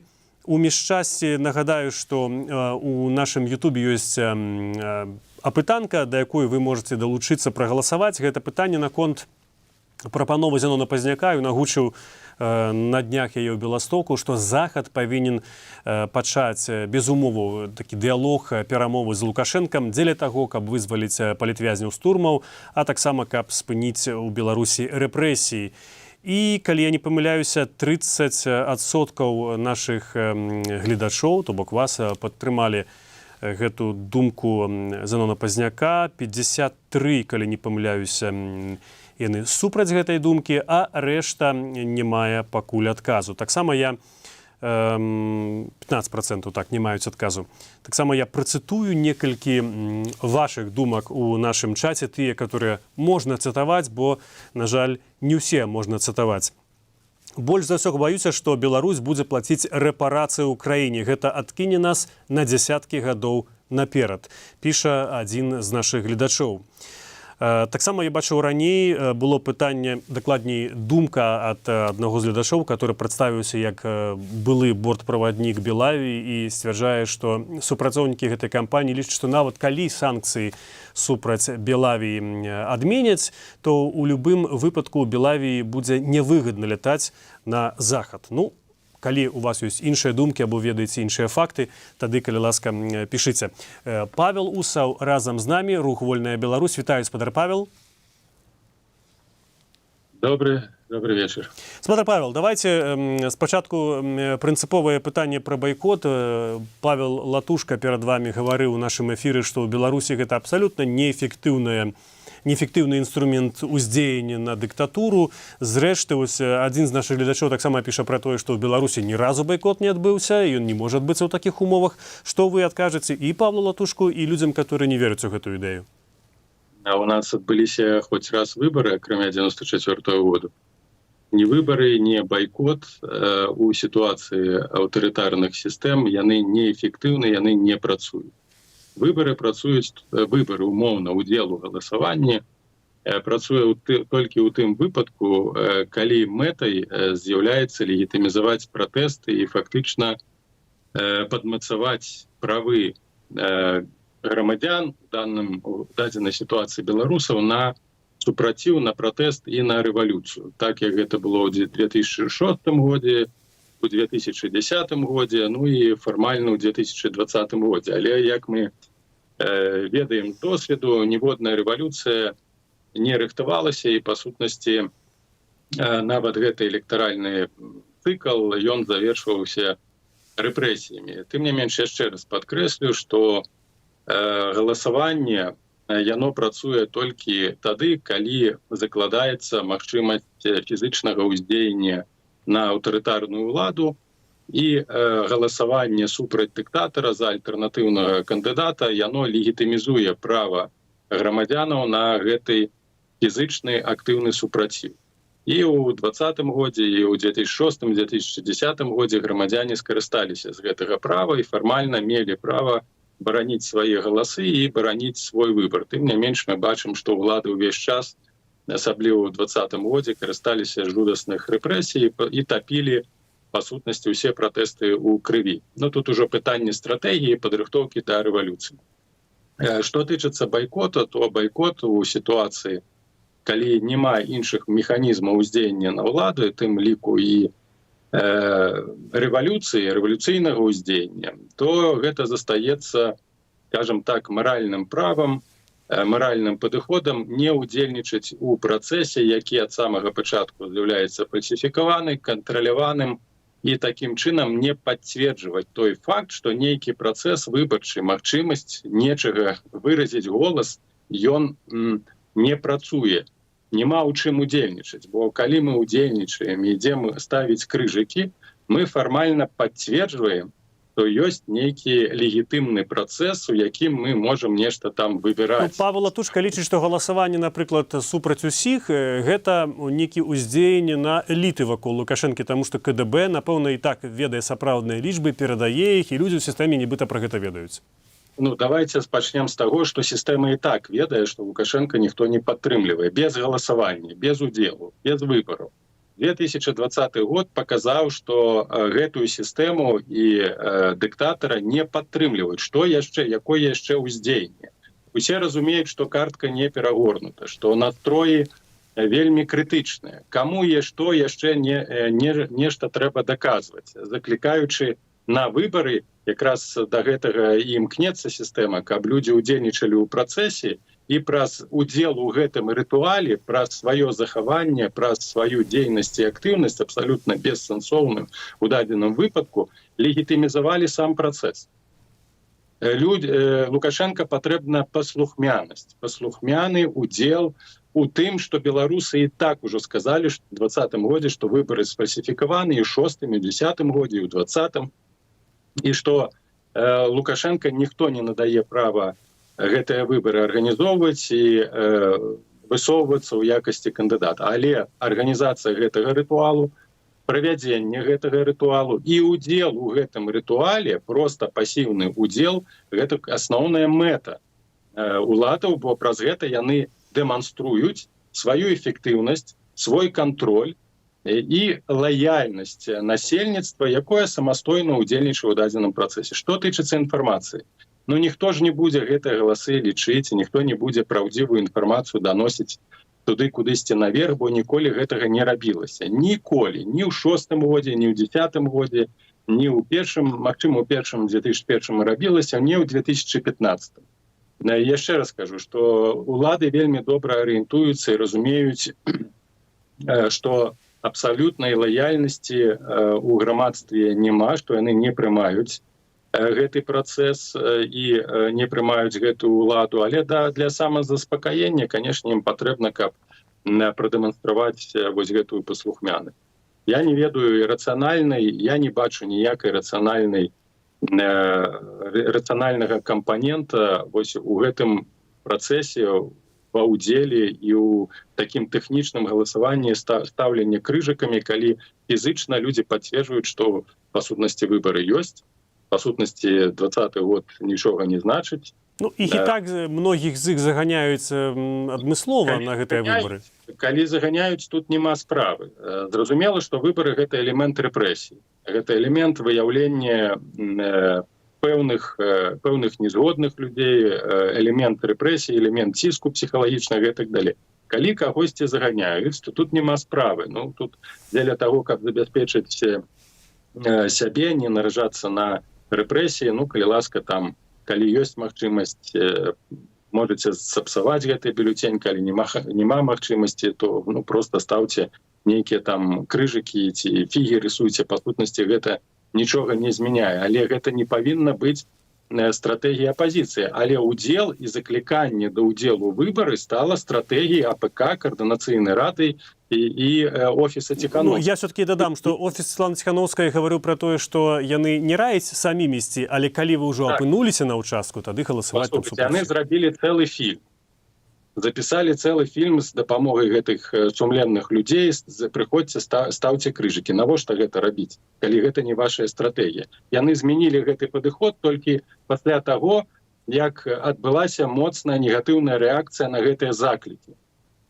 нагадаю, што у нашым Ютубе ёсць апытанка, да якой вы можаце далучыцца прагаласаваць. Гэта пытанне наконт прапановы Зянона Пазняка. Ён агучыў на днях яе ў Беластоку, што Захад павінен пачаць без умоваў такі дыялог, перамовы з Лукашэнкам дзеля таго, каб вызваліць палітвязняў з турмаў, а таксама каб спыніць у Беларусі рэпрэсіі. І, калі я не памыляюся, 30% нашых гледачоў, то бок вас, падтрымалі гэту думку Зянона Пазняка. 53, калі не памыляюся, яны супраць гэтай думкі, а рэшта не мае пакуль адказу. Таксама я 15% так не маюць адказу. Таксама я працытую некалькі вашых думак у нашым чаце, тыя, которые можна цытаваць, бо, на жаль, не ўсе можна цытаваць. Больш за ўсё баюся, што Беларусь будзе плаціць рэпарацыі ў краіне. Гэта адкіне нас на дзясяткі гадоў наперад, піша адзін з нашых гледачоў. Таксама я бачыў раней было пытанне, дакладней думка ад аднаго з гледачоў, который прадставіўся як былы бортправаднік Белаві і сцвярджае, што супрацоўнікі гэтай кампаніі лічаць, што нават калі санкцыі супраць Белаві адменяць, то ў любым выпадку Белаві будзе невыгадна лятаць на захад. Ну, калі у вас ёсць іншыя думкі або ведаеце іншыя факты, тады, калі ласка, пішыце. Павел Усаў разам з намі, рух «Вольная Беларусь». Вітаю, спадар Павел. Добрый вечер. Спадар Павел, давайте спачатку прынцыповае пытанне пра байкот. Павел Латушка перад вами гаварыў у нашым эфіры, што ў Беларусі гэта абсалютна неэфектыўны інструмент уздзеяння на дыктатуру. Зрэшты, вось адзін з нашых гледачоў таксама піша пра тое, што ў Беларусі ні разу байкот не адбыўся, і ён не можа адбыцца ў такіх умовах. Што вы адкажаце і Павлу Латушку, і людзям, которые не вераць у гэтую ідэю? А у нас адбыліся хоць раз выбары, акрамя 94-го году. Ні выбары, ні байкот у сітуацыі аўтарытарных сістэм, яны неэфектыўны, яны не працуюць. Выбары умоўна, удзел у галасаванні працуе толькі ў тым выпадку, калі мэтай з'яўляецца легітымізаваць пратэсты і фактычна падмацаваць правы грамадзян у дадзенай сітуацыі беларусаў на супраціў, на пратэст і на рэвалюцыю. Так, як гэта было ў 2006 годзе, у 2010 годзе, ну і фармальна ў 2020 годзе. Але, як мы ведаем з досведу, ніводная рэвалюцыя не рыхтавалася, і, па сутнасці, нават гэты электаральны цыкл, ён завершваўся рэпрэсіямі. Тым не менш, яшчэ раз падкрэслю, што галасаванне, яно працуе толькі тады, калі закладаецца магчымасць фізычнага ўздзеяння на аўтарытарную ўладу, і галасаванне супраць дыктатара за альтэрнатыўнага кандыдата, яно легітымізуе права грамадзянаў на гэты фізычны актыўны супраціў. І ў 2020 годзе, і ў 2006-2010 годзе грамадзяне скарысталіся з гэтага права і фармальна мелі права бараніць свае галасы і бараніць свой выбар. Тым не менш, мы бачым, што ўлады ўвесь час, асабліва ў 2020 годзе, карысталіся жудасных рэпрэсій і тапілі, па сутнасці, усе пратэсты ў крыві. Ну, тут ужо пытанне стратэгіі, падрыхтоўкі да рэвалюцыі. Што тычыцца байкота, то байкот у сітуацыі, калі няма іншых механізмаў уздзеяння на ўладу, тым ліку і рэвалюцыйнага ўздзеяння, то гэта застаецца, скажем так, маральным правам, маральным падыходам не ўдзельнічаць у працэсе, які ад самага пачатку з'яўляецца фальсіфікаваны, кантраляваным, і такім чынам не пацверджваць той факт, што нейкі працэс выбарчы, магчымасць нечага выразіць голас, ён не працуе. Няма ў чым удзельнічаць, бо калі мы удзельнічаем і ідзем ставіць крыжыкі, мы фармальна пацверджваем, што ёсць нейкі легітымны працэс, у якім мы можам нешта там выбіраць. Павел Латушка лічыць, што галасаванне, напрыклад, супраць усіх, гэта нейкі ўздзеянне на эліты вакол Лукашэнкі, таму што КДБ, напэўна, і так ведае сапраўдныя лічбы, перадае іх, і людзі ў сістэме нібыта пра гэта ведаюць. Ну, давайте пачнем з таго, што сістэма і так ведае, што Лукашенка ніхто не падтрымлівае, без галасавання, без удзелу, без выбараў. 2020 год паказаў, што гэтую сістэму і дыктатара не падтрымліваюць. Што яшчэ, якое яшчэ ўздзеянне? Усе разумеюць, што картка не перагорнута, што настроі вельмі крытычныя. Каму што яшчэ нешта трэба даказваць, заклікаючы на выбары, якраз да гэтага і імкнецца сістэма, каб людзі удзельнічалі ў працэсе, і праз удзел у гэтым рытуале, праз сваё захаванне, праз сваю дзейнасць і актыўнасць, абсалютна бессэнсоўным у дадзеным выпадку, легітымізавалі сам працэс. Лукашенка патрэбна паслухмянасць, паслухмяны удзел у тым, што беларусы і так ужо сказалі ў 2020 годзе, што выбары сфальсіфікаваны і ў 6-м, і ў 10-м годзе, і ў 20-м, і што Лукашенка ніхто не надае права гэтыя выбары арганізоўваць і высоўвацца ў якасці кандыдата. Але арганізацыя гэтага рытуалу, правядзенне гэтага рытуалу і ўдзел у гэтым рытуале, проста пасіўны ўдзел, гэта асноўная мэта уладаў, бо праз гэта яны дэманструюць сваю эфектыўнасць, свой кантроль і лаяльнасць насельніцтва, якое самастойна ўдзельнічае ў дадзеным працэсе. Што тычыцца інфармацыі? Ну, ніхто ж не будзе гэтыя галасы лічыць, ніхто не будзе праўдзівую інфармацыю даносіць туды кудысьці наверх, бо ніколі гэтага не рабілася. Ніколі. Ні ў 6-м годзе, ні ў 10-м годзе, ні ў першым, магчыма, у першым 2001 рабілася, ні ў 2015. Яшчэ раз кажу, што улады вельмі добра арыентуюцца і разумеюць, што абсалютнай лаяльнасці у грамадстве няма, што яны не прымаюць гэты працэс і не прымаюць гэтую ўладу. Але для самазаспакаення, канешне, ім патрэбна, каб прадэманстраваць вось гэтую паслухмянасць. Я не ведаю рацыянальнай, я не бачу ніякай рацыянальнага кампанента вось у гэтым працэсе, ва ўдзеле і ў такім тэхнічным галасаванні стаўленні крыжыкамі, калі фізычна людзі пацверджваюць, што па сутнасці выбары ёсць, па сутнасці 20-й год нічога не значыць. Ну, іх і так многіх з іх заганяюць адмыслова на гэтыя выбары. Калі заганяюць, тут няма справы. Зразумела, што выбары — гэта элемент рэпрэсій. Гэта элемент выяўлення пэўных незгодных людзей, элемент рэпрэсій, элемент ціску псіхалагічнага і так далей. Калі кагосьці заганяюць, то тут няма справы. Ну, тут дзеля таго, каб забяспечыць сябе, не наражацца на рэпрэсіі, ну, калі ласка, там, калі ёсць магчымасць, можаце сапсаваць гэты бюлетень, калі няма магчымасці, то ну, проста стаўце нейкія там крыжыкі ці фігі рысуйце, па сутнасці гэта нічога не змяняе. Але гэта не павінна быць стратэгія апазіцыі. Але ўдзел і закліканне да ўдзелу ў выбары стала стратэгіяй АПК, Координацыйнай рады і офіса Ціхановскай. Ну, я все-таки дадам, што офіс Святланы Ціхановскай гаварыў пра тое, што яны не раяць самім ісці, але калі вы ўжо апынуліся на ўчастку, тады галасаваць там супраць. Яны зрабілі цэлы фільм. Запісалі цэлы фільм з дапамогай гэтых сумленных людзей. Прыходзьце, стаўце крыжыкі. Навошта гэта рабіць, калі гэта не вашая стратэгія? Яны змянілі гэты падыход толькі пасля таго, як адбылася моцная негатыўная рэакцыя на гэтыя заклікі.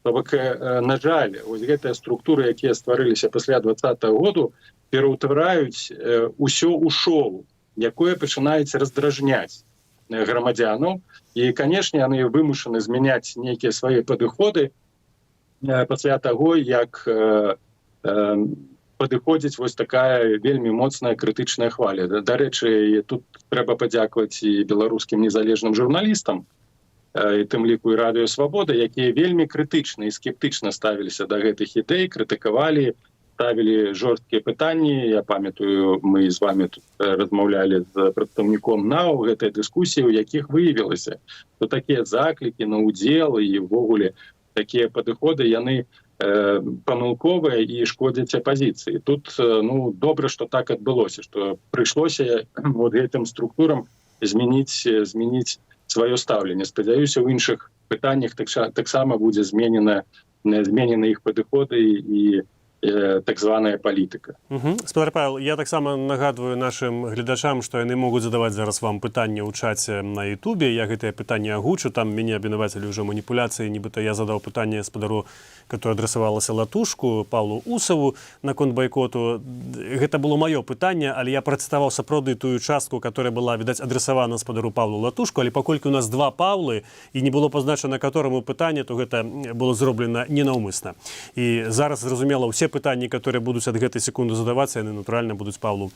То бок, на жаль, вось гэтыя структуры, якія стварыліся пасля 20-го году, пераўтвараюць усё ў шоу, якое пачынаюць раздражняць грамадзянаў. І, канешне, яны вымушаны змяняць нейкія свае падыходы пасля таго, як падыходзіць вось такая вельмі моцная крытычная хваля. Дарэчы, тут трэба падзякаваць і беларускім незалежным журналістам, і тым ліку і Радыё Свабода, якія вельмі крытычна і скептычна ставіліся да гэтых ідэй, крытыкавалі, ставілі жорсткія пытанні. Я памятаю, мы з вами тут размаўлялі з прадстаўніком НАУ гэтай дыскусіі, у якіх выявілася, што такія заклікі на ўдзел і ўвогуле такія падыходы, яны памылковыя і шкодзяць апазіцыі. Тут ну, добра, што так адбылося, што прыйшлося вот гэтым структурам змяніць сваё стаўленне. Спадзяюся, у іншых пытаннях таксама будзе зменены іх падыходы і так званая палітыка. Спадар Павел, я таксама нагадваю нашым гледачам, што яны могуць задаваць зараз вам пытанне ў чаце на Ютубе. Я гэтае пытанне агучу, там мяне абвінавацілі ўжо маніпуляцыі, нібыта я задаў пытанне спадару, которое адрасавалася Латушку, Павлу Усаву наконт байкоту. Гэта было маё пытанне, але я працытаваў сапраўды тую частку, которая была, відаць, адрасавана спадару Павлу Латушку, але паколькі у нас два Павлы і не было пазначана которому пытанне, то гэта было зроблена ненаўмысна. І зараз, зразумела, усе пытанні, которые будуць ад гэтай секунды задавацца, яны, натуральна, будуць Павлу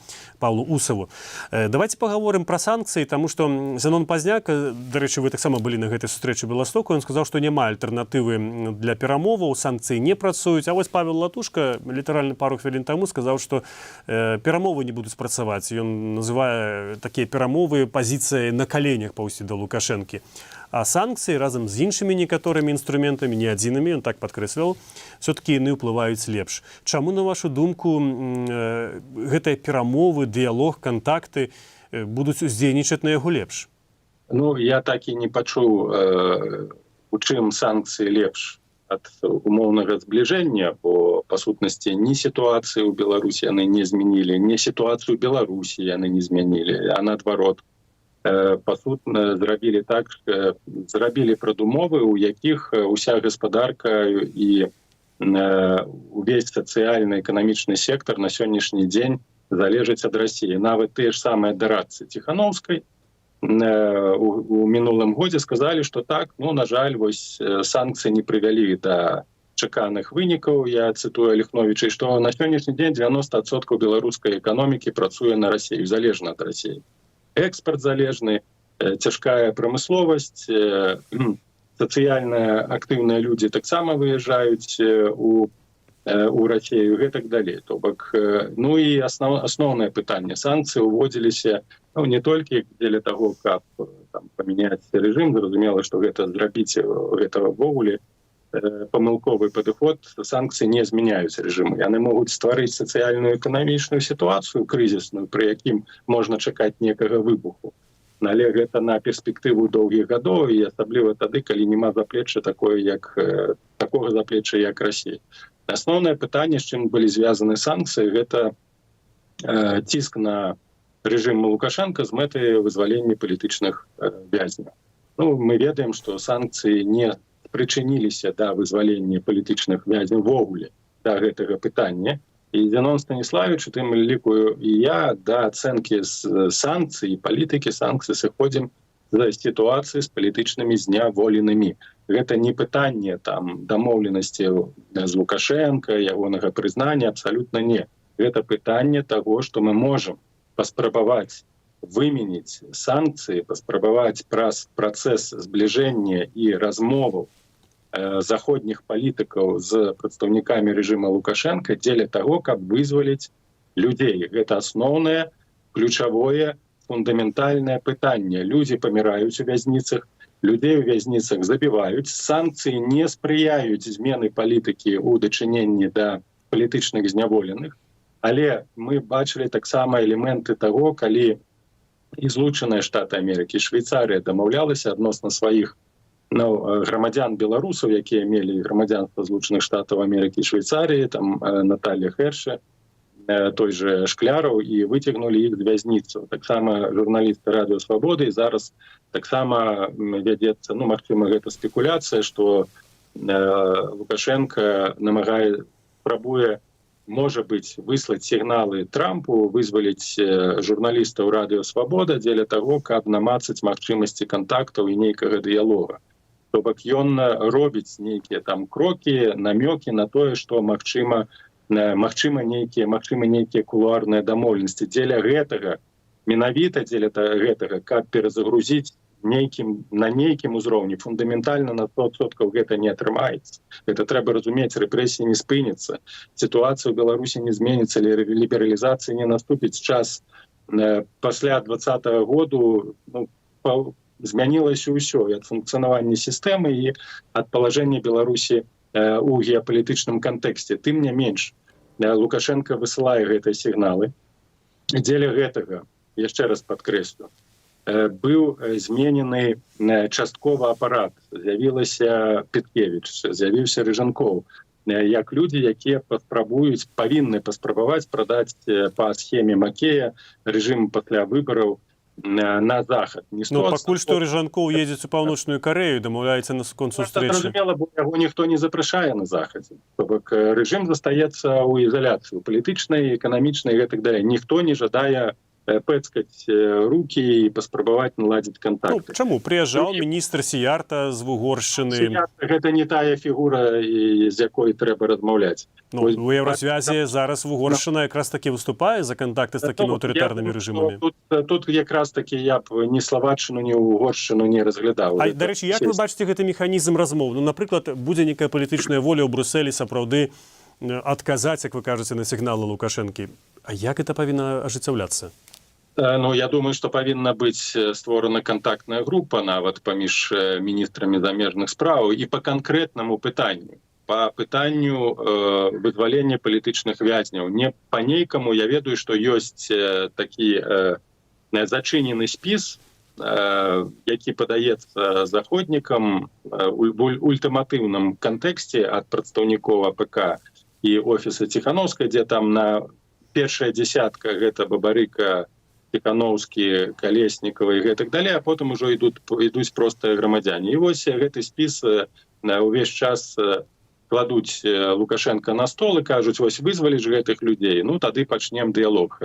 Усаву. Давайте паговорым пра санкцыі, таму што Зенон Пазняк, дарэчы, вы таксама былі на гэтай сустрэчы ў Беластоку, ён сказаў, што няма альтэрнатывы для перамоваў, санкцыі не працуюць. А вось Павел Латушка літаральна пару хвілін таму сказаў, што перамовы не будуць працаваць. Ён называе такія перамовы пазіцыяй на каленях паўсці да Лукашэнкі. А санкцыі разам з іншымі некаторымі інструментамі, не адзінымі, ён так падкрэсліваў, все-таки яны ўплываюць лепш. Чаму, на вашу думку, гэтыя перамовы, дыялог, кантакты будуць уздзейнічаць на яго лепш? Ну, я так і не пачуў, у чым санкцыі лепш ад умоўнага збліжэння, бо, па сутнасці, ні сітуацыю ў Беларусі яны не змянілі, ні сітуацыю ў Беларусі яны не змянілі, а наадварот. па сутна зрабілі прадумовы, у якіх уся гаспадарка і увесь сацыяльна-эканамічны сектар на сённяшні дзень залежыць ад Расіі. Нават тыя ж самыя дарадцы Ціханаўскай у мінулым годзе сказалі, што так, на жаль, вось санкцыі не прывялі да чаканых вынікаў, я цытую Ліхновіча, што на сённяшні дзень 90% беларускай эканомікі працуе на Расію, залежна ад Расіі. Экспорт залежны, цяжкая прамысловасць, сацыяльна актыўныя людзі таксама выязджаюць у Расію, гэтак далей. То бок, і асноўнае пытанне. Санкцыі ўводзіліся не толькі дзеля таго, каб памяняць рэжым, зразумела, што зрабіць гэта ўвогуле памылковы падыход, санкцыі не змяняюць рэжыму. Яны могуць стварыць сацыяльную эканамічную сітуацыю крызісную, пры якім можна чакаць некага выбуху. Але гэта на перспектыву доўгіх гадоў, і асабліва тады, калі няма заплечча такога заплечча, як Расія. Асноўнае пытанне, з чым былі звязаны санкцыі, гэта ціск на рэжым Лукашенка з мэтай вызвалення палітычных вязняў. Мы ведаем, што санкцыі не прычыніліся да вызвалення палітычных вязняў вогуле да гэтага пытання. І Зенон Станіславіч, у тым ліку і я, да ацэнкі з санкцый і палітыкі санкцый сыходзім з сітуацыі з палітычнымі зняволенымі. Гэта не пытанне дамоўленасці з Лукашенка, ягонага прызнання, абсалютна не. Гэта пытанне таго, што мы можам паспрабаваць выменіць санкцыі, паспрабаваць праз працэс збліжэння і размоваў заходніх палітыкаў з прадстаўнікамі рэжыма Лукашенка дзеля таго, каб вызваліць людзей. Гэта асноўнае, ключавое, фундаментальнае пытанне. Людзі паміраюць у вязніцах, людзей у вязніцах забіваюць, санкцыі не спрыяюць змены палітыкі ў дачыненні да палітычных зняволеных. Але мы бачылі таксама элементы таго, калі і Злучаныя Штаты Амерыкі, Швейцарыя дамаўлялася адносна сваіх грамадзян беларусаў, якія мелі грамадзянства Злучаных Штатаў Амерыкі і Швейцарыі, Наталья Херше, той же Шкляраў, і выцягнулі іх з вязніцаў. Таксама журналісты Радыё Свабоды, і зараз таксама вядзецца, магчыма, гэта спекуляцыя, што Лукашенко спрабуе, можа быць, выслаць сігналы Трампу, вызваліць журналістаў Радыё Свабода дзеля таго, каб намацаць магчымасці кантактаў і нейкага дыялога. То бок ён робіць нейкія крокі, намёкі на тое, што магчыма нейкія кулуарныя дамоўленасці. Дзеля гэтага, менавіта дзеля гэтага, каб перазагрузіць на нейкім узроўні, фундаментальна на 100% гэта не атрымаецца. Гэта трэба разумець, рэпрэсіі не спыняцца, сітуацыя ў Беларусі не зменіцца, лібералізацыі не наступіць. Час пасля 2020 году змянілася ўсё, і ад функцыянавання сістэмы, і ад палажэння Беларусі у геапалітычным кантэксце. Тым не менш, Лукашенко высылае гэтыя сігналы. Дзеля гэтага, яшчэ раз падкрэслю, быў зменены часткова апарат. З'явілася Петкевіч, з'явіўся Рыжанкоў, як людзі, якія павінны паспрабаваць прадаць па схеме Макея рэжым пасля выбараў на захад. Пакуль што Рыжанкоў едзець у Паўночную Карэю, дамаўляецца наконт сустрэчы. Зразумела, бо яго ніхто не запрашае на захадзе. То бок рэжым застаецца ў ізаляцыі, палітычнай, эканамічнай і гэтак далей. Ніхто не жадае пэцкаць рукі і паспрабаваць наладзіць кантакты. Чаму? Прыязджаў міністр Сіярта з Угоршчыны. Гэта не тая фігура, з якой трэба размаўляць. У Еўразвязе зараз Угоршчына якраз такі выступае за кантакты з такімі аўтарытарнымі рэжымамі. Тут якраз такі я б ні Славаччыну, ні Угоршчыну не разглядаў. Дарэчы, як вы бачыце гэты механізм размоў? Напрыклад, будзе нейкая палітычная воля ў Брусэлі сапраўды адказаць, як вы кажаце, на сігналы Лукашэнкі. А як гэта павінна ажыццяўляцца? Я думаю, што павінна быць створана кантактная група нават паміж міністрамі замежных спраў і па канкрэтнаму пытанню. Па пытанню вызвалення палітычных вязняў. Не па нейкаму, я ведаю, што ёсць такі зачынены спіс, які падаецца заходнікам у ультыматыўным кантэксце ад прадстаўнікоў АПК і офіса Ціханаўскай, дзе там на першая дзесятка гэта Бабарыка, Тихановскі, Калеснікава і гэтак далей, а потым ужо ідуць простыя грамадзяне. І вось гэты спіс увесь час кладуць Лукашенка на стол і кажуць, вось вызваліш гэтых людзей, ну тады пачнем дыялог.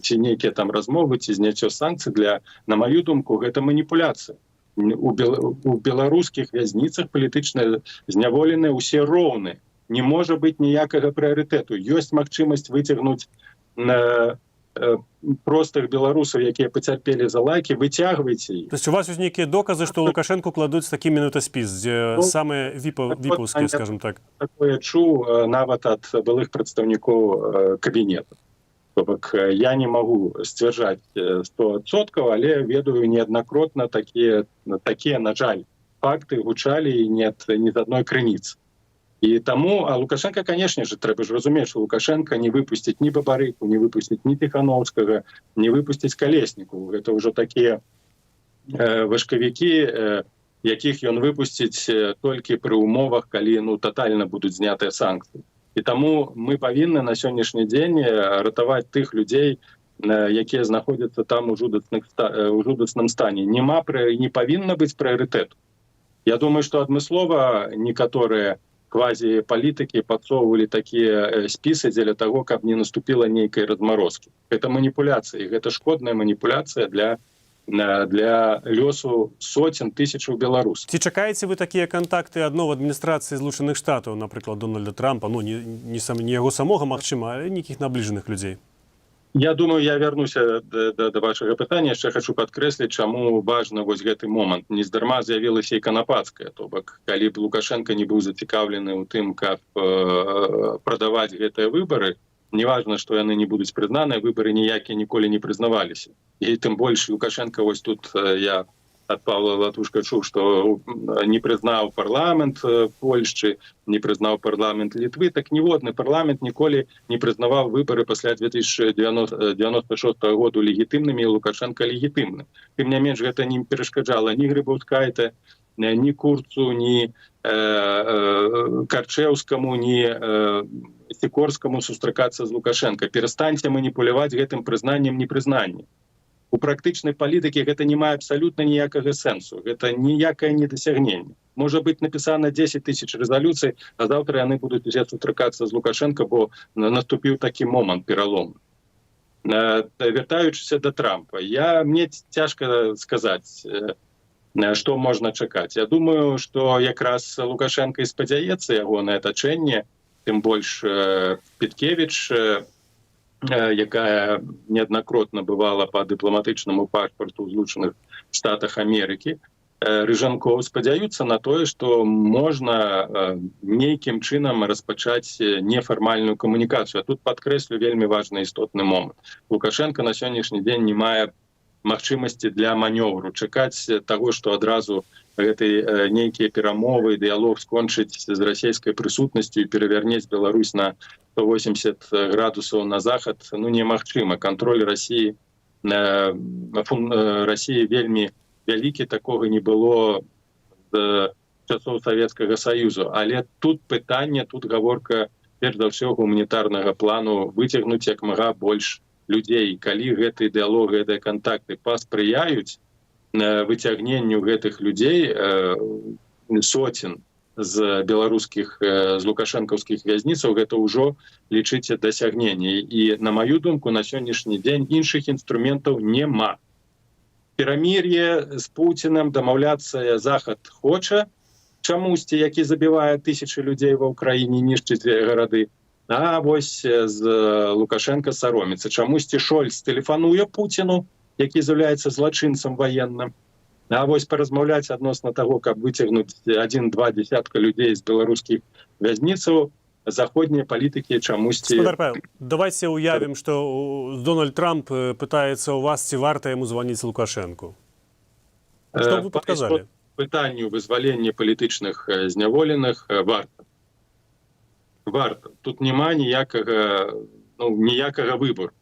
Ці нейкія там размовы, ці зняццё санкцый, на маю думку, гэта маніпуляцыя. У беларускіх вязніцах палітычна зняволеныя ўсе роўныя. Не можа быць ніякага прыярытэту. Ёсць магчымасць выцягнуць простых беларусаў, якія пацярпелі за лайкі, выцягвайце іх. То есть у вас ёсць нейкія доказы, што Лукашенку кладуць такі менавіта спіс, дзе самыя віпаўскія, скажем так? Такое чуў нават ад былых прадстаўнікоў кабінета. То бок я не магу сцвярджаць 100%, але ведаю неаднакротна такія, на жаль, факты гучалі не з адной крыніцы. І таму, а Лукашенка, конечно же, трэба ж разумець, што Лукашенка не выпусціць ні Бабарыку, не выпусціць ні Тихановскага, не выпусціць Калесніку. Гэта ўжо такія важкавікі, якіх ён выпусціць толькі пры умовах, калі тотальна будуць знятыя санкцыі. І таму мы павінны на сённяшні дзень ратаваць тых людзей, якія знаходзяцца там у жудасным стане. Не павінна быць прыярытэту. Я думаю, што адмыслова некаторыя квазі-палітыкі падсоўвалі такія спісы дзеля таго, каб не наступіла нейкай размарозкі. Гэта маніпуляцыя, гэта шкодная маніпуляцыя для лёсу соцень тысячаў беларусаў. Ці чакаеце вы такія кантакты адно ў адміністрацыі Злучаных Штатаў, напрыклад, Дональда Трампа, не яго самога, магчыма, але нейкіх набліжаных людзей? Я думаю, я вярнуся да вашага пытання, яшчэ хочу падкрэсліць, чаму важна вось гэты момант. Нездарма з'явілася і Канапацкая, то бок, калі б Лукашенко не быў зацікаўлены ў тым, каб прадаваць гэтыя выбары, неважна, што яны не будуць прызнаныя, выбары ніякія ніколі не прызнаваліся. І тым больш Лукашенко, вось тут я ад Павла Латушка чуў, што не прызнаў парламент Польшчы, не прызнаў парламент Літвы, так ніводны парламент ніколі не прызнаваў выбары пасля 1996 году легітымнымі, і Лукашенко легітымным. Тым не менш, гэта не перашкаджала ні Грыбаўскайте, ні Курцу, ні Карчэўскаму, ні Сікорскаму сустракацца з Лукашенко. Перастаньце маніпуляваць гэтым прызнаннем непрызнання. У практычнай палітыкі гэта не мае абсалютна ніякага сэнсу. Гэта ніякае недасягненне. Можа быць напісана 10 000 рэзалюцый, а заўтра яны будуць сустракацца з Лукашенко, бо наступіў такі момант пераломны. Вяртаючыся да Трампа, мне цяжка сказаць, што можна чакаць. Я думаю, што якраз Лукашенко і спадзяецца ягонае атачэнне, тым больш Петкевіч, якая неаднакротна бывала па дыпламатычнаму пашпарту ў Злучаных Штатах Амерыкі, Рыжанкоў спадзяюцца на тое, што можна нейкім чынам распачаць нефармальную камунікацыю. А тут падкрэслю вельмі важны істотны момант. Лукашенко на сённяшні дзень не мае магчымасці для манёвру, чакаць таго, што адразу гэты нейкія перамовы, дыялог скончыць з расійскай прысутнасцю і перавярнець Беларусь на 180 градусаў на захад, немагчыма. Кантроль Расіі вельмі вялікі, такога не было з часоў Савецкага Саюзу. Але тут пытанне, тут гаворка, перш за ўсё, гуманітарнага плану выцягнуць як мага больш людзей. Калі гэты дыялог, гэтыя кантакты паспрыяюць выцягненню гэтых людзей, соцень з беларускіх, з лукашэнкаўскіх вязніцаў, гэта ўжо, лічыце, дасягненне. І, на маю думку, на сённяшні дзень іншых інструментаў няма. Перамір'е з Пуцінам, дамаўляцца Захад хоча, чамусьці, які забівае тысячы людзей ва ўкраіне, нішчыць гарады. А вось з Лукашенко сароміцца. Чамусьці Шольц тэлефануе Пуціну, які з'яўляецца злачынцам ваенным. А вось паразмаўляць адносна таго, каб выцягнуць 1-2 десятка людзей з беларускіх вязніцаў, заходнія палітыкі чамусьці... Господар Павел, давайте уявім, што Дональд Трамп пытаецца у вас, ці варта яму званіць Лукашенку. Што вы падказалі? Пытанню вызвалення палітычных зняволеных варта. Варта. Тут няма ніякага выбору.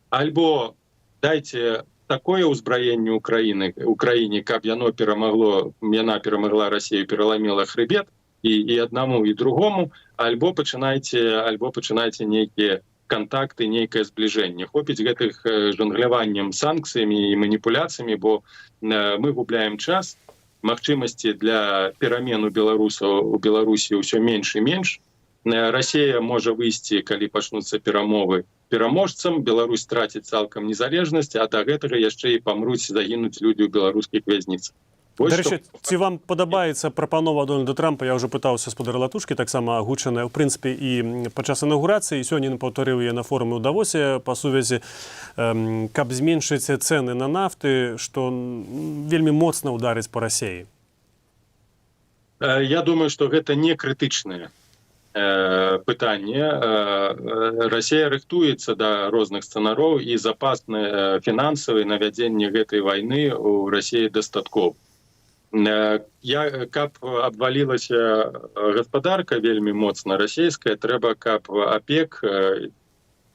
Альбо дайце такое ўзбраенне Украіне, каб яна перамагла Расію, пераламіла хрыбет і аднаму, і другому, альбо пачынайце нейкія контакты, нейкае збліжэнне. Хопіць гэтых жонгляваннем санкцыямі і маніпуляцыямі, бо мы губляем час, магчымасці для перамен у Беларусі ўсё менш і менш. Расія можа выйсці, калі пачнуцца перамовы, пераможцам, Беларусь траціць цалкам незалежнасць, а да гэтага яшчэ і памруць, загінуць людзі ў беларускіх вязніцах. Дарэчы, ці вам падабаецца прапанова Дональда Трампа? Я ўжо пытаўся спадара Латушкі, таксама агучаная, ў прынцыпе, і падчас інаўгурацыі, і сёння ён паўтарыў яе на форуме ў Давосе па сувязі, каб зменшыць цэны на нафты, што вельмі моцна ўдарыць па Расіі. Я думаю, што гэта не крытычнае пытанне. Расія рыхтуецца да розных сцэнароў, і запасны фінансавы на вядзенне гэтай вайны ў Расіі дастаткова. Каб абвалілася гаспадарка вельмі моцна расійская, трэба, каб ОПЕК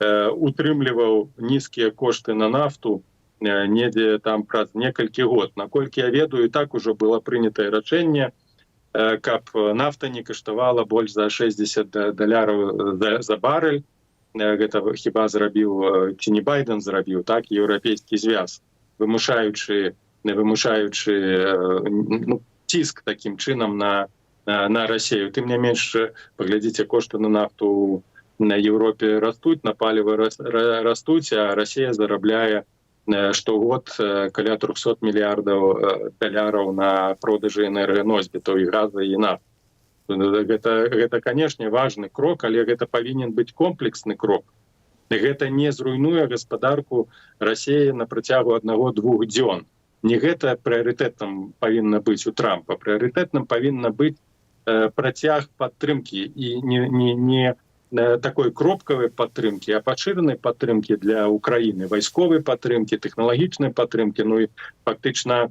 утрымліваў нізкія кошты на нафту недзе там праз некалькі год. Наколькі я ведаю, так ужо было прынятае рашэнне, каб нафта не каштавала больш за $60 за барэль. Гэта хіба зрабіў, ці не Байден зрабіў, так, Еўрапейскі звяз, вымушаючы ціск такім чынам на Расію. Тым не менш, паглядзіце, кошты на нафту на Еўропе растуць, на паліва растуць, а Расія зарабляе штогод каля $300 мільярдаў на продажы энерганосьбітаў і газа і нафты. Гэта, канешне, важны крок, але гэта павінен быць комплексны крок. Гэта не зруйнуе гаспадарку Расіі на працягу 1-2 дзён. Не гэта прыярытэтам павінна быць у Трампа. Прыярытэтам павінна быць працяг падтрымкі, і не такой кропкавай падтрымкі, а пашыранай падтрымкі для Украіны, вайсковай падтрымкі, тэхналагічнай падтрымкі, ну і фактычна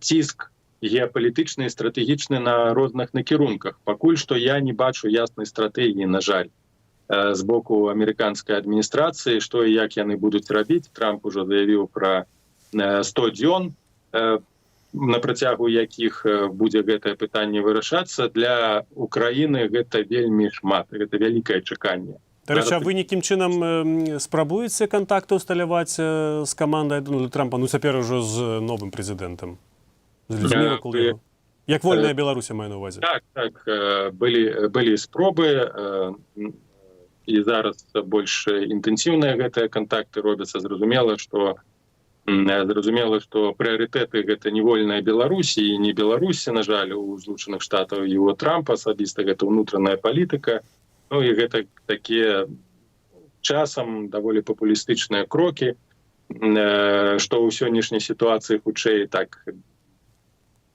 ціск геапалітычны і стратэгічны на розных накірунках. Пакуль што я не бачу яснай стратэгіі, на жаль, з боку амерыканскай адміністрацыі, што і як яны будуць рабіць. Трамп ужо заявіў пра 100 дзён, на працягу якіх будзе гэтае пытанне вырашацца. Для Украіны гэта вельмі шмат, гэта вялікае чаканне. Дарэчы, а вы нейкім чынам спрабуеце кантакты ўсталяваць з камандай Дональда Трампа, ну цяпер ужо з новым прэзідэнтам, з людзьмі вакол яго? Як вольная Беларусь, маю на ўвазе. Так, былі спробы, і зараз больш інтэнсіўныя гэтыя кантакты робяцца. Зразумела, што прыярытэты гэта не вольная Беларусь і не Беларусі, на жаль, у Злучаных Штатаў і у Трампа асабіста гэта ўнутраная палітыка. Ну і гэта такія часам даволі папулістычныя крокі, што ў сённяшняй сітуацыі хутчэй так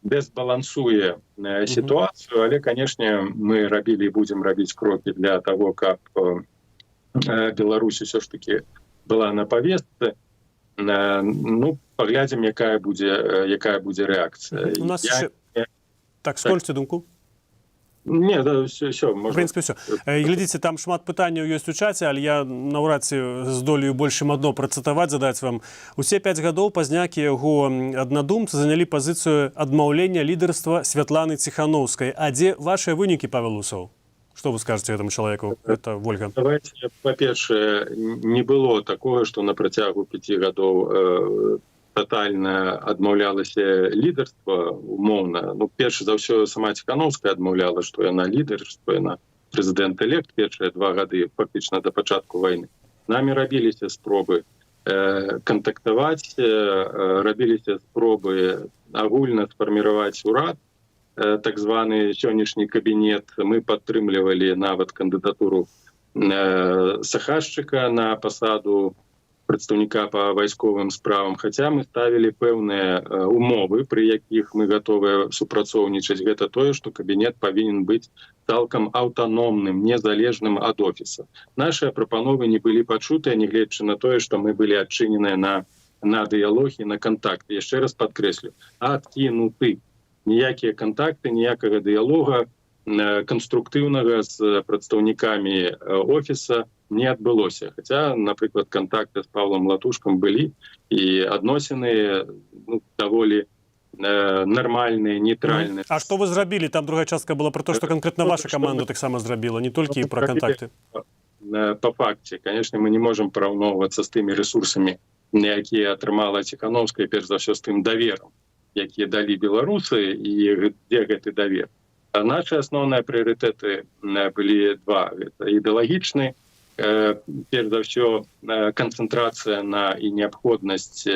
дэзбалансуе сітуацыю, але, канешне, мы рабілі і будзем рабіць крокі для таго, каб Беларусь усё ж такі была на павестцы. Ну, паглядзім, якая будзе рэакцыя. У нас ще... Так, скончце думку. Не, да, все, В можна. прынцыпе, все. Глядзіце, там шмат пытанняў ёсць у чаце, але я наўрад ці здолею больш чым адно працытаваць, задаць вам. Усе 5 гадоў пазнякі яго аднадумцы занялі пазіцыю адмаўлення лідарства Святланы Ціханаўскай. А дзе вашыя вынікі, Павел Усоў? Что вы скажете этому человеку? Это Вольга. Давайте, по-перше, не было такого, что на працягу 5 гадоў тотальна адмаўлялася лідарства умоўна. Ну, перш за ўсё, сама Ціханаўская адмаўляла, што яна лідар, што яна прэзідэнт-элект першыя 2 гады, фактычна да пачатку вайны. Намі рабіліся спробы кантактаваць, рабіліся спробы агульна сфарміраваць урад, так званы сённяшні кабінет. Мы падтрымлівалі нават кандыдатуру Сахашчыка на пасаду прадстаўніка па вайсковым справам, хаця мы ставілі пэўныя умовы, пры якіх мы гатовыя супрацоўнічаць. Гэта тое, што кабінет павінен быць цалкам аўтаномным, незалежным ад офіса. Нашыя прапановы не былі пачутыя, нягледзячы на тое, што мы былі адчыненыя на дыялог і на кантакт. Яшчэ раз падкрэслю, адкінуты. Ніякія кантакты, ніякага дыялога канструктыўнага з прадстаўнікамі офіса не адбылося. Хаця, напрыклад, кантакты з Павлом Латушкам былі, і адносіны даволі нармальныя, нейтральныя. А што вы зрабілі? Там другая частка была пра то, што канкрэтна ваша каманда таксама зрабіла, не толькі пра кантакты. по факце, конечно, мы не можем параўноўвацца з тымі рэсурсамі, якія атрымала Ціхановская, перш за ўсё з тым даверам, якія далі беларусы і дзе гэты давер. А наши асноўныя прыярытэты былі два. Гэта ідэалагічны, перш за ўсё канцэнтрацыя на і неабходнасць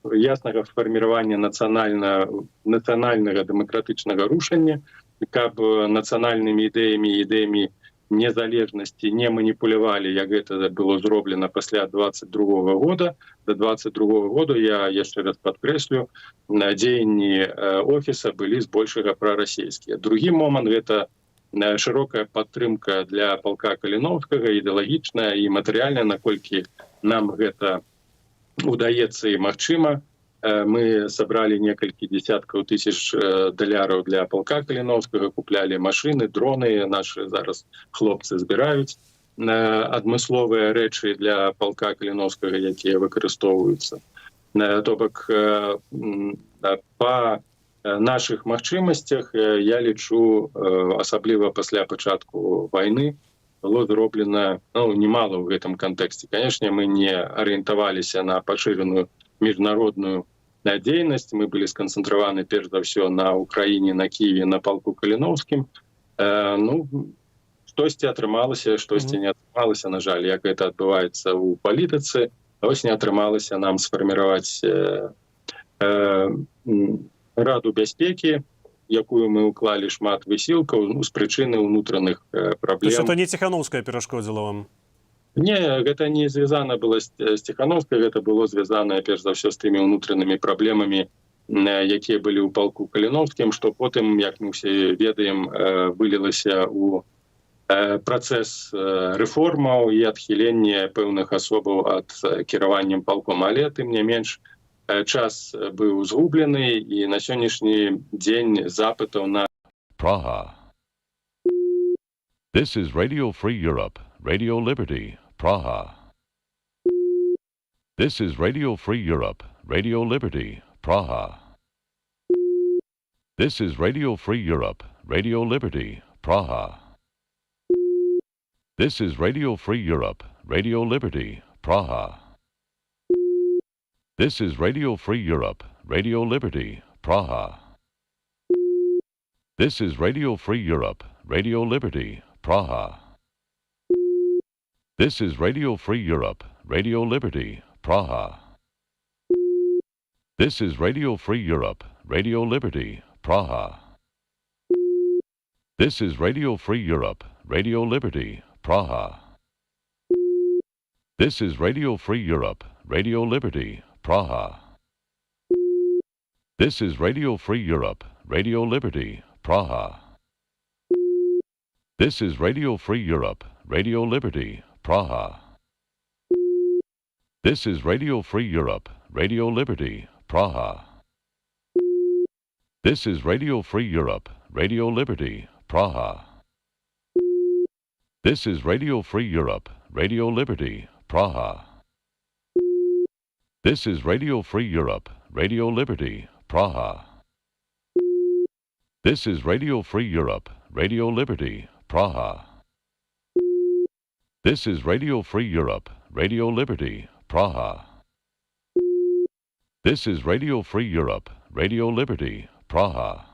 яснага фарміравання нацыянальнага дэмакратычнага рушання, каб нацыянальнымі ідэямі незалежнасці не маніпулявалі, як гэта было зроблена пасля 22 года. До 22 года, я яшчэ раз падкрэслю, дзеянні офіса былі збольшага прарасійскія. Другі момант — гэта шырокая падтрымка для палка Каліноўскага, ідэалагічная і матэрыяльная, наколькі нам гэта удаецца і магчыма. Мы сабралі некалькі дзесяткаў тысяч даляраў для палка Каліноўскага, куплялі машыны, дроны, нашы зараз хлопцы збіраюць адмысловыя рэчы для палка Каліноўскага, якія выкарыстоўваюцца. То бок, па нашых магчымасцях, я лічу, асабліва пасля пачатку вайны, было зроблена немало ў гэтым кантэксце. Канешне, мы не арыентаваліся на пашыраную міжнародную дзейнасць, мы былі сканцэнтраваны перш за ўсё на Украіне, на Кіеве, на палку Каліноўскім. Штосьці атрымалася, штосьці не атрымалася, на жаль, як гэта адбываецца ў палітыцы. Вось не атрымалася нам сфарміраваць Раду бяспекі, якую мы ўклалі шмат высілкаў з прычыны ўнутраных праблем. То есть это не Ціхановская перашкодзіла вам? Не, гэта не звязана было з Ціхановскай, гэта было звязана перш за ўсё з тымі ўнутранымі праблемамі, якія былі ў палку Каліноўскім, што потым, як мы ўсе ведаем, вылілася ў працэс рэформаў і адхілення пэўных асобаў ад кіраваннем палком. Але, тым не менш, час быў згублены, і на сённяшні дзень запытаў на Praha. This is Radio Free Europe, Radio Liberty, Praha. This is Radio Free Europe, Radio Liberty, Praha. This is Radio Free Europe, Radio Liberty, Praha. This is Radio Free Europe, Radio Liberty, Praha. This is Radio Free Europe, Radio Liberty, Praha. This is Radio Free Europe, Radio Liberty, Praha. This is Radio Free Europe, Radio Liberty, Praha. This is Radio Free Europe, Radio Liberty, Praha. This is Radio Free Europe, Radio Liberty, Praha. This is Radio Free Europe, Radio Liberty, Praha. This is Radio Free Europe, Radio Liberty, Praha. This is Radio Free Europe, Radio Liberty, Praha. This is Radio Free Europe, Radio Liberty, Praha. This is Radio Free Europe, Radio Liberty, Praha. This is Radio Free Europe, Radio Liberty, Praha. This is Radio Free Europe, Radio Liberty, Praha. This is Radio Free Europe, Radio Liberty, Praha. This is Radio Free Europe, Radio Liberty, Praha. This is Radio Free Europe, Radio Liberty, Praha.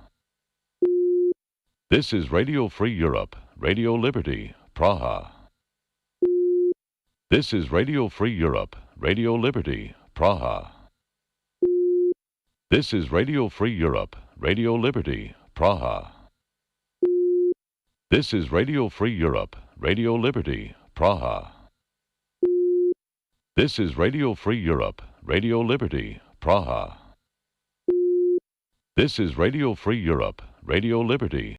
This is Radio Free Europe, Radio Liberty, Praha. This is Radio Free Europe, Radio Liberty, Praha. This is Radio Free Europe, Radio Liberty, Praha. This is Radio Free Europe, Radio Liberty, Praha. This is Radio Free Europe, Radio Liberty, Praha. This is Radio Free Europe, Radio Liberty,